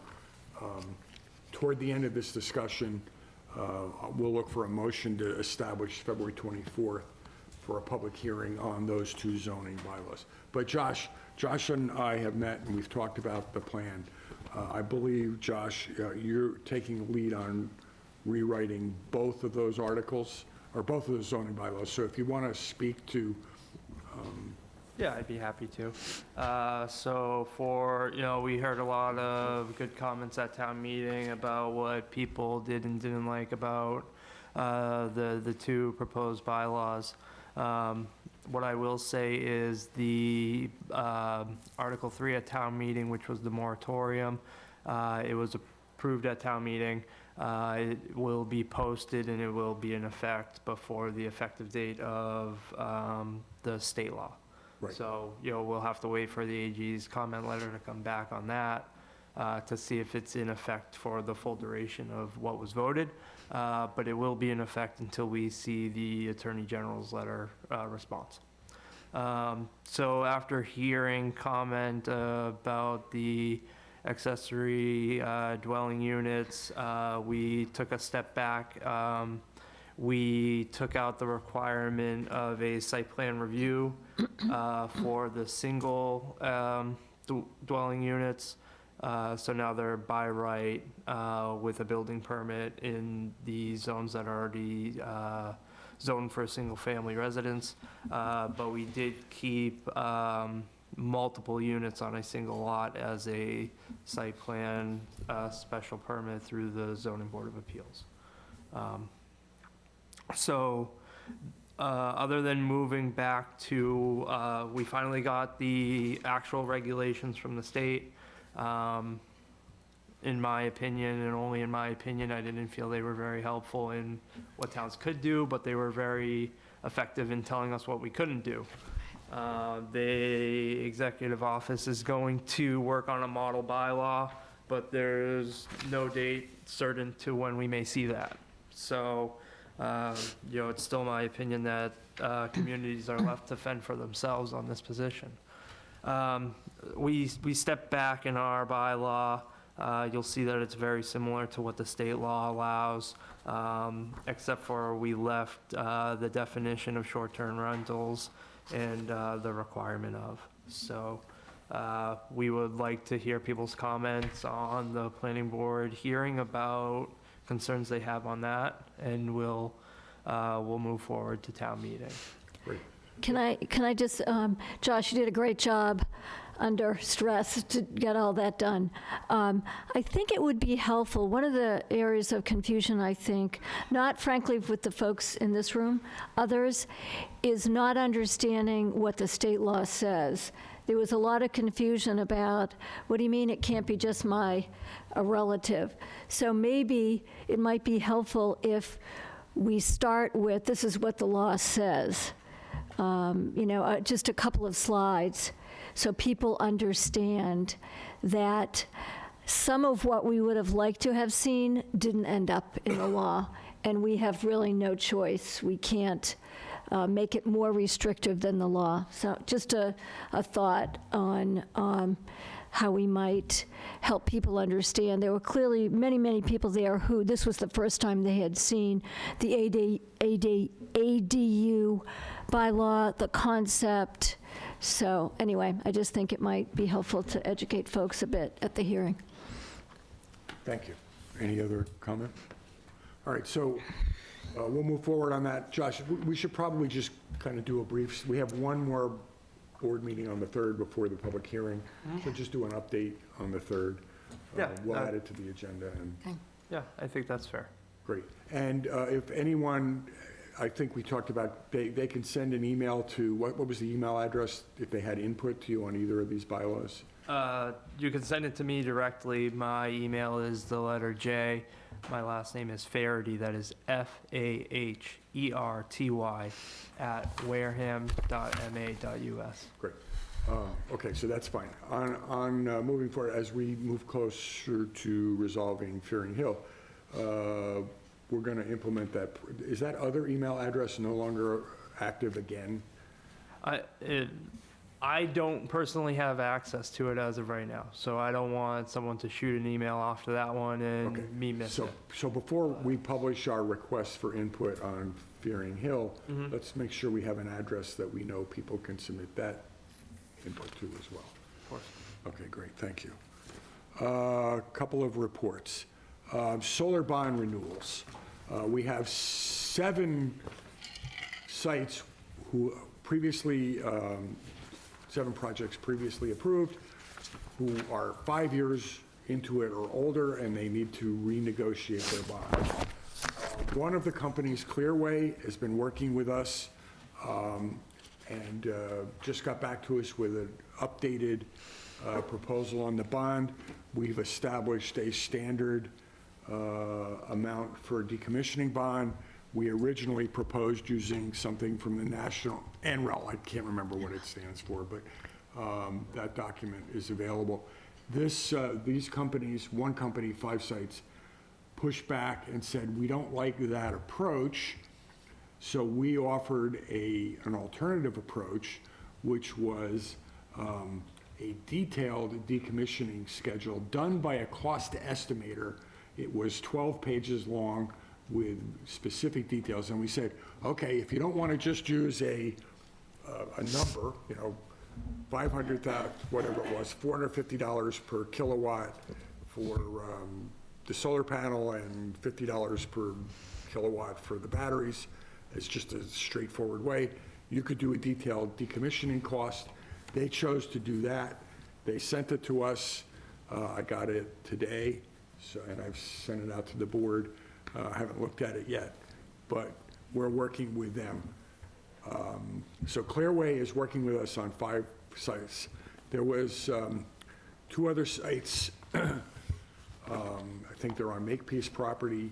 Speaker 1: toward the end of this discussion, we'll look for a motion to establish February 24th for a public hearing on those 2 zoning bylaws. But Josh and I have met and we've talked about the plan. I believe, Josh, you're taking the lead on rewriting both of those articles, or both of those zoning bylaws. So if you want to speak to,
Speaker 5: Yeah, I'd be happy to. So we heard a lot of good comments at town meeting about what people did and didn't like about the 2 proposed bylaws. What I will say is the Article 3 at town meeting, which was the moratorium, it was approved at town meeting. It will be posted and it will be in effect before the effective date of the state law.
Speaker 1: Right.
Speaker 5: So, we'll have to wait for the AG's comment letter to come back on that to see if it's in effect for the full duration of what was voted. But it will be in effect until we see the Attorney General's letter response. So after hearing comment about the accessory dwelling units, we took a step back. We took out the requirement of a site plan review for the single dwelling units. So now they're by right with a building permit in the zones that are already zoned for a single-family residence. But we did keep multiple units on a single lot as a site plan special permit through the Zoning Board of Appeals. So other than moving back to, we finally got the actual regulations from the state. In my opinion, and only in my opinion, I didn't feel they were very helpful in what towns could do, but they were very effective in telling us what we couldn't do. The executive office is going to work on a model bylaw, but there's no date certain to when we may see that. So, it's still my opinion that communities are left to fend for themselves on this position. We stepped back in our bylaw. You'll see that it's very similar to what the state law allows, except for we left the definition of short-term rentals and the requirement of. So we would like to hear people's comments on the planning board hearing about concerns they have on that, and we'll move forward to town meeting.
Speaker 1: great.
Speaker 7: Can I just, Josh, you did a great job under stress to get all that done. I think it would be helpful, one of the areas of confusion, I think, not frankly with the folks in this room, others, is not understanding what the state law says. There was a lot of confusion about, what do you mean it can't be just a relative? So maybe it might be helpful if we start with, this is what the law says. Just a couple of slides so people understand that some of what we would have liked to have seen didn't end up in the law, and we have really no choice. We can't make it more restrictive than the law. So just a thought on how we might help people understand. There were clearly many, many people there who this was the first time they had seen the ADU bylaw, the concept. So anyway, I just think it might be helpful to educate folks a bit at the hearing.
Speaker 1: Thank you. Any other comment? All right, so we'll move forward on that. Josh, we should probably just kind of do a brief, we have one more board meeting on the 3rd before the public hearing, so just do an update on the 3rd.
Speaker 5: Yeah,
Speaker 1: We'll add it to the agenda, and
Speaker 5: Yeah, I think that's fair.
Speaker 1: great. And if anyone, I think we talked about, they can send an email to, what was the email address if they had input to you on either of these bylaws?
Speaker 5: You can send it to me directly. My email is the letter J. My last name is Faherty, that is Faherty @wareham.ma.us.
Speaker 1: Great. Okay, so that's fine. On moving forward, as we move closer to resolving Fearing Hill, we're going to implement that. Is that other email address no longer active again?
Speaker 5: I don't personally have access to it as of right now, so I don't want someone to shoot an email off to that one and
Speaker 1: Okay.
Speaker 5: me miss it.
Speaker 1: So before we publish our request for input on Fearing Hill, let's make sure we have an address that we know people can submit that input to as well.
Speaker 5: Of course.
Speaker 1: Okay, great, thank you. Couple of reports. Solar bond renewals. We have 7 sites who previously, 7 projects previously approved, who are 5 years into it or older, and they need to renegotiate their bond. One of the companies, Clearway, has been working with us and just got back to us with an updated proposal on the bond. We've established a standard amount for a decommissioning bond. We originally proposed using something from the National NREL. I can't remember what it stands for, but that document is available. These companies, one company, 5 sites, pushed back and said, we don't like that approach. So we offered an alternative approach, which was a detailed decommissioning schedule done by a cost estimator. It was 12 pages long with specific details, and we said, okay, if you don't want to just use a number, 500,000, whatever it was, $450 per kilowatt for the solar panel and $50 per kilowatt for the batteries, it's just a straightforward way. You could do a detailed decommissioning cost. They chose to do that. They sent it to us. I got it today, and I've sent it out to the board. I haven't looked at it yet, but we're working with them. So Clearway is working with us on 5 sites. There was 2 other sites. I think they're on Makepeace property.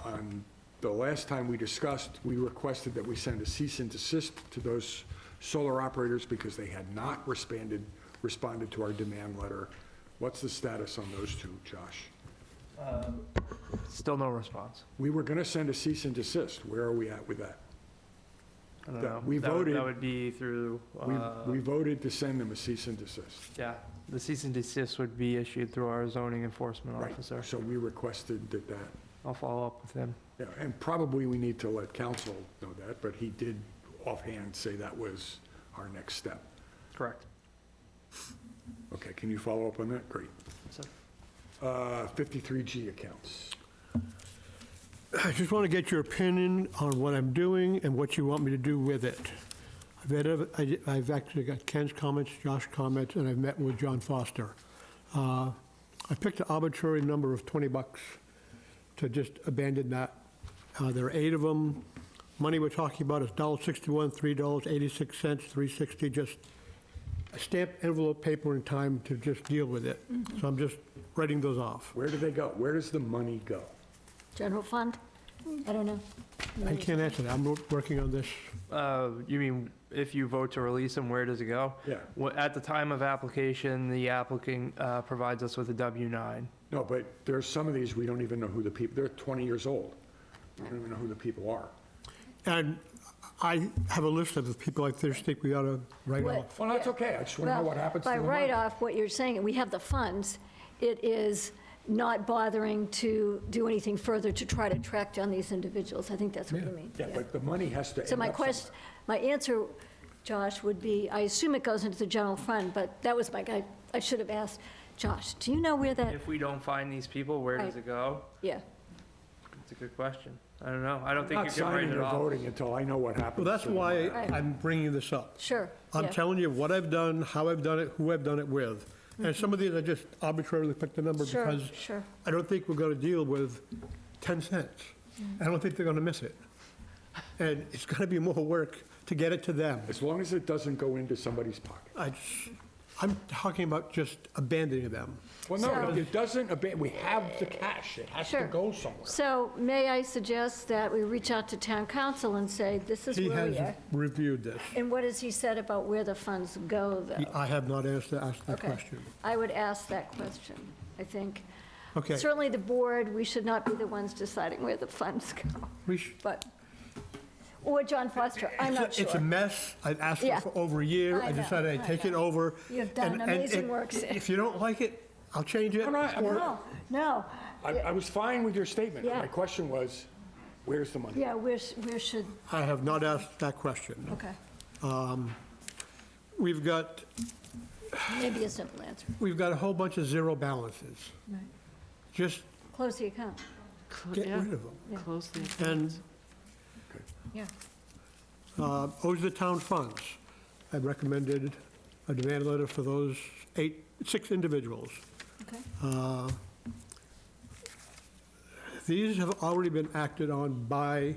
Speaker 1: On the last time we discussed, we requested that we send a cease and desist to those solar operators because they had not responded to our demand letter. What's the status on those 2, Josh?
Speaker 5: Still no response.
Speaker 1: We were going to send a cease and desist. Where are we at with that?
Speaker 5: I don't
Speaker 1: That
Speaker 5: know.
Speaker 1: we
Speaker 5: That would-
Speaker 1: voted-
Speaker 5: That would be through,
Speaker 1: We voted to send them a cease and desist.
Speaker 5: yeah, the cease and desist would be issued through our zoning enforcement
Speaker 1: Right.
Speaker 5: officer.
Speaker 1: So we requested that.
Speaker 5: I'll follow up with him.
Speaker 1: Yeah, and probably we need to let council know that, but he did offhand say that was our next step.
Speaker 5: Correct.
Speaker 1: Okay, can you follow up on that? Great.
Speaker 5: So-
Speaker 1: 53G accounts.
Speaker 13: I just want to get your opinion on what I'm doing and what you want me to do with it. I've actually got Ken's comments, Josh's comments, and I've met with John Foster. I picked an arbitrary number of $20 to just abandon that. There are 8 of them. Money we're talking about is $1.61, $3.86, $3.60, just a stamped envelope, paper, and time to just deal with it. So I'm just writing those off.
Speaker 1: Where do they go? Where does the money go?
Speaker 7: General fund? I don't know.
Speaker 13: I can't answer that. I'm working on this.
Speaker 5: You mean if you vote to release them, where does it go?
Speaker 1: Yeah.
Speaker 5: At the time of application, the applicant provides us with a W-9.
Speaker 1: No, but there's some of these, we don't even know who the people, they're 20 years old. We don't even know who the people are.
Speaker 13: And I have a list of the people I just think we ought to write
Speaker 7: What-
Speaker 13: off.
Speaker 1: Well, that's okay, I just want to know what happens to the
Speaker 7: By
Speaker 1: money.
Speaker 7: write-off, what you're saying, we have the funds, it is not bothering to do anything further to try to track down these individuals. I think that's what you mean.
Speaker 1: Yeah, but the money has to
Speaker 7: So
Speaker 1: end
Speaker 7: my
Speaker 1: up
Speaker 7: question, my answer, Josh, would be, I assume it goes into the general fund, but that was I should have asked, Josh, do you know where that,
Speaker 5: If we don't find these people, where does
Speaker 7: Right.
Speaker 5: it go?
Speaker 7: yeah.
Speaker 5: It's a good question. I don't know. I don't
Speaker 1: I'm
Speaker 5: think you
Speaker 1: not
Speaker 5: can write
Speaker 1: signing
Speaker 5: it
Speaker 1: or
Speaker 5: off.
Speaker 1: voting until I know what happens.
Speaker 13: Well, that's
Speaker 1: to the
Speaker 13: why
Speaker 1: money.
Speaker 7: Right.
Speaker 13: I'm bringing this up.
Speaker 7: Sure,
Speaker 13: I'm
Speaker 7: yeah.
Speaker 13: telling you what I've done, how I've done it, who I've done it with. And some of these I just arbitrarily picked a number
Speaker 7: Sure,
Speaker 13: because
Speaker 7: sure.
Speaker 13: I don't think we're going to deal with 10 cents. I don't think they're going to miss it. And it's going to be more work to get it to them.
Speaker 1: As long as it doesn't go into somebody's pocket.
Speaker 13: I'm talking about just abandoning them.
Speaker 1: Well, no, it doesn't, we have the cash, it has to
Speaker 7: Sure.
Speaker 1: go somewhere.
Speaker 7: So may I suggest that we reach out to town council and say, this is
Speaker 13: He
Speaker 7: where
Speaker 13: has
Speaker 7: we are?
Speaker 13: reviewed this.
Speaker 7: And what has he said about where the funds go, though?
Speaker 13: I have not asked that
Speaker 7: Okay.
Speaker 13: question.
Speaker 7: I would ask that question, I think.
Speaker 13: Okay.
Speaker 7: Certainly the board, we should not be the ones deciding where the funds go,
Speaker 13: We sh-
Speaker 7: but, or John Foster, I'm not
Speaker 13: It's a
Speaker 7: sure.
Speaker 13: mess. I've asked for
Speaker 7: Yeah.
Speaker 13: it for over a year.
Speaker 7: I
Speaker 13: I
Speaker 7: know,
Speaker 13: decided
Speaker 7: I
Speaker 13: I'd take it
Speaker 7: know.
Speaker 13: over.
Speaker 7: You've done
Speaker 13: And
Speaker 7: amazing work, Sid.
Speaker 13: If you don't like it, I'll change it.
Speaker 1: I'm not- I'm
Speaker 13: or-
Speaker 1: not-
Speaker 7: No,
Speaker 1: I was fine with your statement.
Speaker 7: Yeah.
Speaker 1: My question was, where's the money?
Speaker 7: yeah, where should,
Speaker 13: I have not asked that question.
Speaker 7: okay,
Speaker 13: We've got
Speaker 7: maybe a simple answer.
Speaker 13: a whole bunch of zero balances.
Speaker 7: Right.
Speaker 13: Just
Speaker 7: Close the account,
Speaker 13: get
Speaker 3: Yeah.
Speaker 13: rid of them.
Speaker 3: Close the
Speaker 13: And
Speaker 7: yeah.
Speaker 13: owes the town funds. I recommended a demand letter for those 6 individuals.
Speaker 7: Okay,
Speaker 13: These have already been acted on by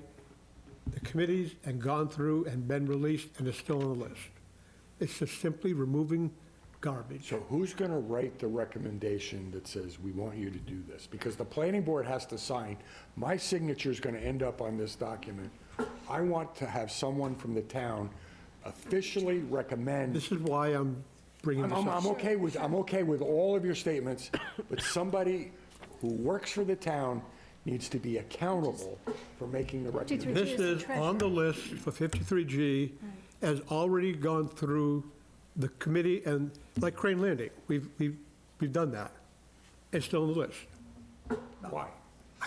Speaker 13: the committees and gone through and been released and are still on the list. It's just simply removing garbage.
Speaker 1: So who's going to write the recommendation that says, we want you to do this? Because the planning board has to sign. My signature is going to end up on this document. I want to have someone from the town officially recommend.
Speaker 13: This is why I'm bringing this
Speaker 1: I'm
Speaker 13: up.
Speaker 1: okay with all of your statements, but somebody who works for the town needs to be accountable for making the recommendation.
Speaker 13: This
Speaker 7: is the
Speaker 13: is on the list for 53G, has already gone through the committee, and like Crane Landing, we've done that. It's still on the list.
Speaker 1: Why?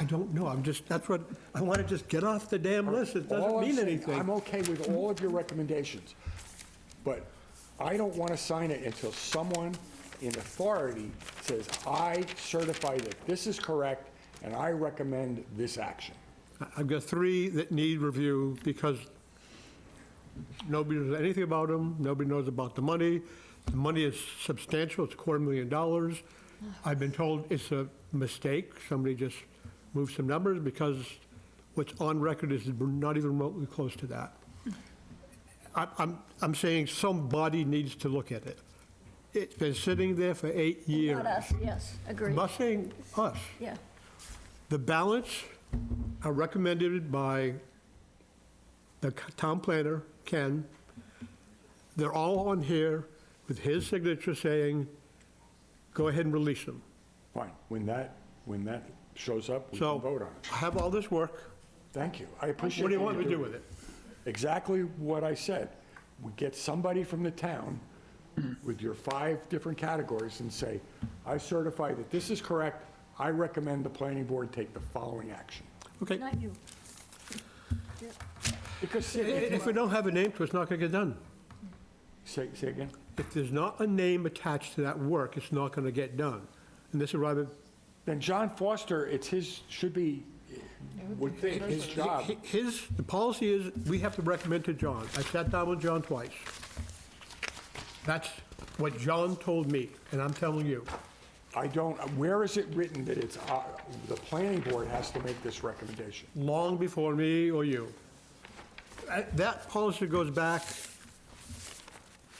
Speaker 13: I don't know, that's what, I want to just get off the damn list, it
Speaker 1: All
Speaker 13: doesn't
Speaker 1: I'm
Speaker 13: mean
Speaker 1: saying,
Speaker 13: anything.
Speaker 1: I'm okay with all of your recommendations, but I don't want to sign it until someone in authority says, I certify that this is correct, and I recommend this action.
Speaker 13: I've got 3 that need review because nobody knows anything about them, nobody knows about the money. The money is substantial, it's $250,000. I've been told it's a mistake, somebody just moved some numbers because what's on record is not even remotely close to that. I'm saying somebody needs to look at it. It's been sitting there for 8 years.
Speaker 7: Not us, yes, agreed,
Speaker 13: I'm not saying us.
Speaker 7: yeah.
Speaker 13: The balance are recommended by the town planner, Ken. They're all on here with his signature saying, go ahead and release them.
Speaker 1: Fine, when that shows up, we
Speaker 13: So
Speaker 1: can vote on it.
Speaker 13: I have all this work.
Speaker 1: Thank you, I appreciate.
Speaker 13: What do you
Speaker 1: that
Speaker 13: want me to
Speaker 1: you're
Speaker 13: do
Speaker 1: doing
Speaker 13: with it?
Speaker 1: Exactly what I said. We get somebody from the town with your 5 different categories and say, I certify that this is correct, I recommend the planning board take the following action.
Speaker 13: Okay,
Speaker 7: Not you.
Speaker 1: Because,
Speaker 13: if we don't have a name to it, it's not going to get done.
Speaker 1: say again?
Speaker 13: If there's not a name attached to that work, it's not going to get done. And this is rather,
Speaker 1: Then John Foster, it's his, should be, would think his job,
Speaker 13: The policy is, we have to recommend to John. I sat down with John twice. That's what John told me, and I'm telling you.
Speaker 1: where is it written that it's, the planning board has to make this recommendation?
Speaker 13: Long before me or you. That policy goes back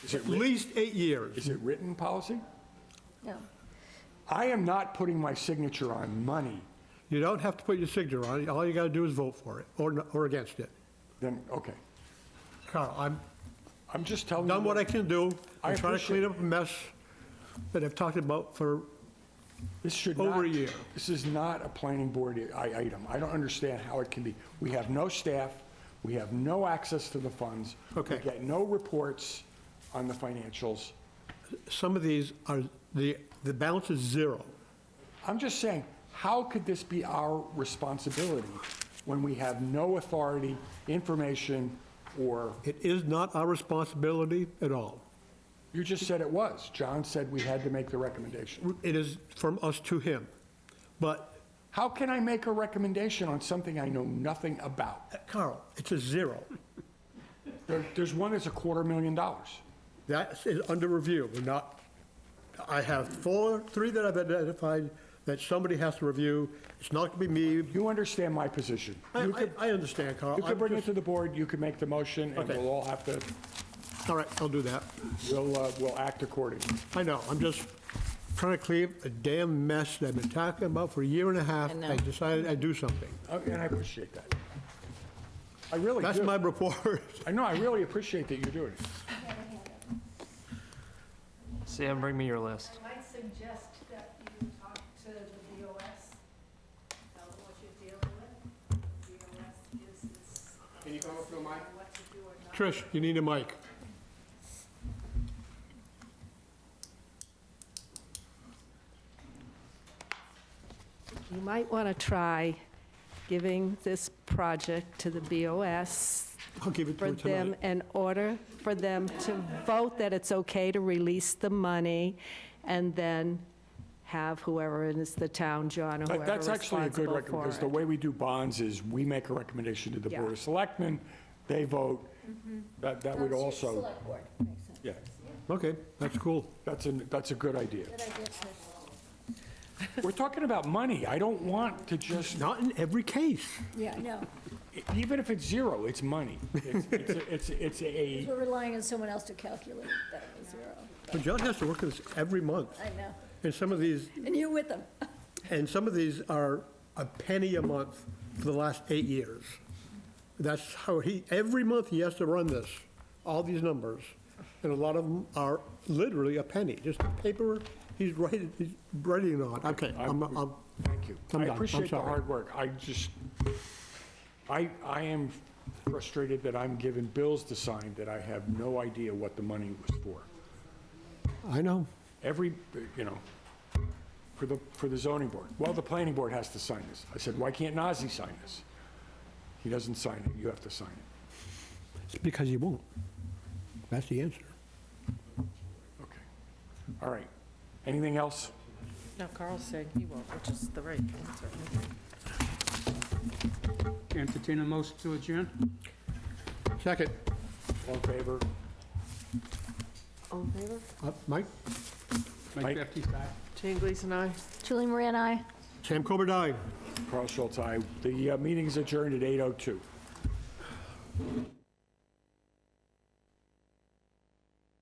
Speaker 1: Is it
Speaker 13: at
Speaker 1: written?
Speaker 13: least 8 years.
Speaker 1: Is it written policy?
Speaker 7: No.
Speaker 1: I am not putting my signature on money,
Speaker 13: You don't have to put your signature on it. All you got to do is vote for it or against it.
Speaker 1: then, okay.
Speaker 13: Carl,
Speaker 1: I'm just telling you.
Speaker 13: done what I can do.
Speaker 1: I
Speaker 13: I'm trying to
Speaker 1: appreciate-
Speaker 13: clean up a mess that I've talked about for
Speaker 1: This should
Speaker 13: over
Speaker 1: not,
Speaker 13: a year.
Speaker 1: this is not a planning board item. I don't understand how it can be. We have no staff, we have no access to the funds.
Speaker 13: Okay.
Speaker 1: We get no reports on the financials.
Speaker 13: Some of these are, the balance is zero.
Speaker 1: I'm just saying, how could this be our responsibility when we have no authority, information, or,
Speaker 13: It is not our responsibility at all.
Speaker 1: you just said it was. John said we had to make the recommendation.
Speaker 13: It is from us to him. But,
Speaker 1: How can I make a recommendation on something I know nothing about?
Speaker 13: Carl, it's a zero.
Speaker 1: There's one that's $250,000.
Speaker 13: That is under review. We're not, I have three that I've identified that somebody has to review. It's not going to be me.
Speaker 1: You understand my position. You could,
Speaker 13: I understand, Carl.
Speaker 1: you could
Speaker 13: I'm
Speaker 1: bring it
Speaker 13: just-
Speaker 1: to the board, you could make the motion, and
Speaker 13: Okay.
Speaker 1: we'll all have to,
Speaker 13: All right, I'll do that.
Speaker 1: we'll act accordingly.
Speaker 13: I know, I'm just trying to clean up a damn mess that I've been talking about for a year and a half.
Speaker 8: I know.
Speaker 13: I decided I'd do something.
Speaker 1: And I appreciate that. I really do.
Speaker 13: That's my report.
Speaker 1: I know, I really appreciate that you're doing it.
Speaker 5: Sam, bring me your list.
Speaker 3: I might suggest that you talk to the BOS, tell them what you're dealing with. BOS is
Speaker 1: Can you come up to the mic?
Speaker 3: what to do or not.
Speaker 13: Trish, you need a mic.
Speaker 14: You might want to try giving this project to the BOS
Speaker 13: I'll give it to
Speaker 14: for
Speaker 13: her
Speaker 14: them,
Speaker 13: tonight.
Speaker 14: in order for them to vote that it's okay to release the money, and then have whoever is the town, John, or whoever
Speaker 1: That's actually a good
Speaker 14: responsible
Speaker 1: recommendation,
Speaker 14: for
Speaker 1: because the
Speaker 14: it.
Speaker 1: way we do bonds is we make a recommendation to the
Speaker 14: Yeah.
Speaker 1: Board of Selectmen, they vote. That would also,
Speaker 7: Select board, makes sense.
Speaker 1: yeah,
Speaker 13: Okay, that's cool.
Speaker 1: that's a good idea.
Speaker 7: Good idea, Trish.
Speaker 1: We're talking about money. I don't want to just,
Speaker 13: Not in every case.
Speaker 7: Yeah, no,
Speaker 1: even if it's zero, it's money. It's a,
Speaker 7: we're relying on someone else to calculate that it was zero.
Speaker 13: But John has to work with us every month.
Speaker 7: I know,
Speaker 13: And some of these,
Speaker 7: and you're with them.
Speaker 13: are a penny a month for the last 8 years. That's how every month he has to run this, all these numbers. And a lot of them are literally a penny, just paper he's writing it on. Okay, I'm
Speaker 1: thank you.
Speaker 13: I'm
Speaker 1: I
Speaker 13: done.
Speaker 1: appreciate
Speaker 13: I'm
Speaker 1: the
Speaker 13: sorry.
Speaker 1: hard work. I am frustrated that I'm given bills to sign that I have no idea what the money was for.
Speaker 13: I know.
Speaker 1: Every, for the zoning board. Well, the planning board has to sign this. I said, why can't Nazi sign this? He doesn't sign it, you have to sign it.
Speaker 13: It's because he won't. That's the answer.
Speaker 1: Okay. All right. Anything else?
Speaker 3: No, Carl's saying he won't, which is the right answer.
Speaker 2: Entertain a motion to adjourn?
Speaker 13: Second,
Speaker 1: All in favor?
Speaker 3: All in favor?
Speaker 13: Mike,
Speaker 1: Mike?
Speaker 2: Mike Baptiste, aye.
Speaker 3: Jane Gleason, aye.
Speaker 7: Julie Moran, aye.
Speaker 13: Sam Corbett, aye.
Speaker 1: Carl Schultz, aye. The meeting is adjourned at 8:02.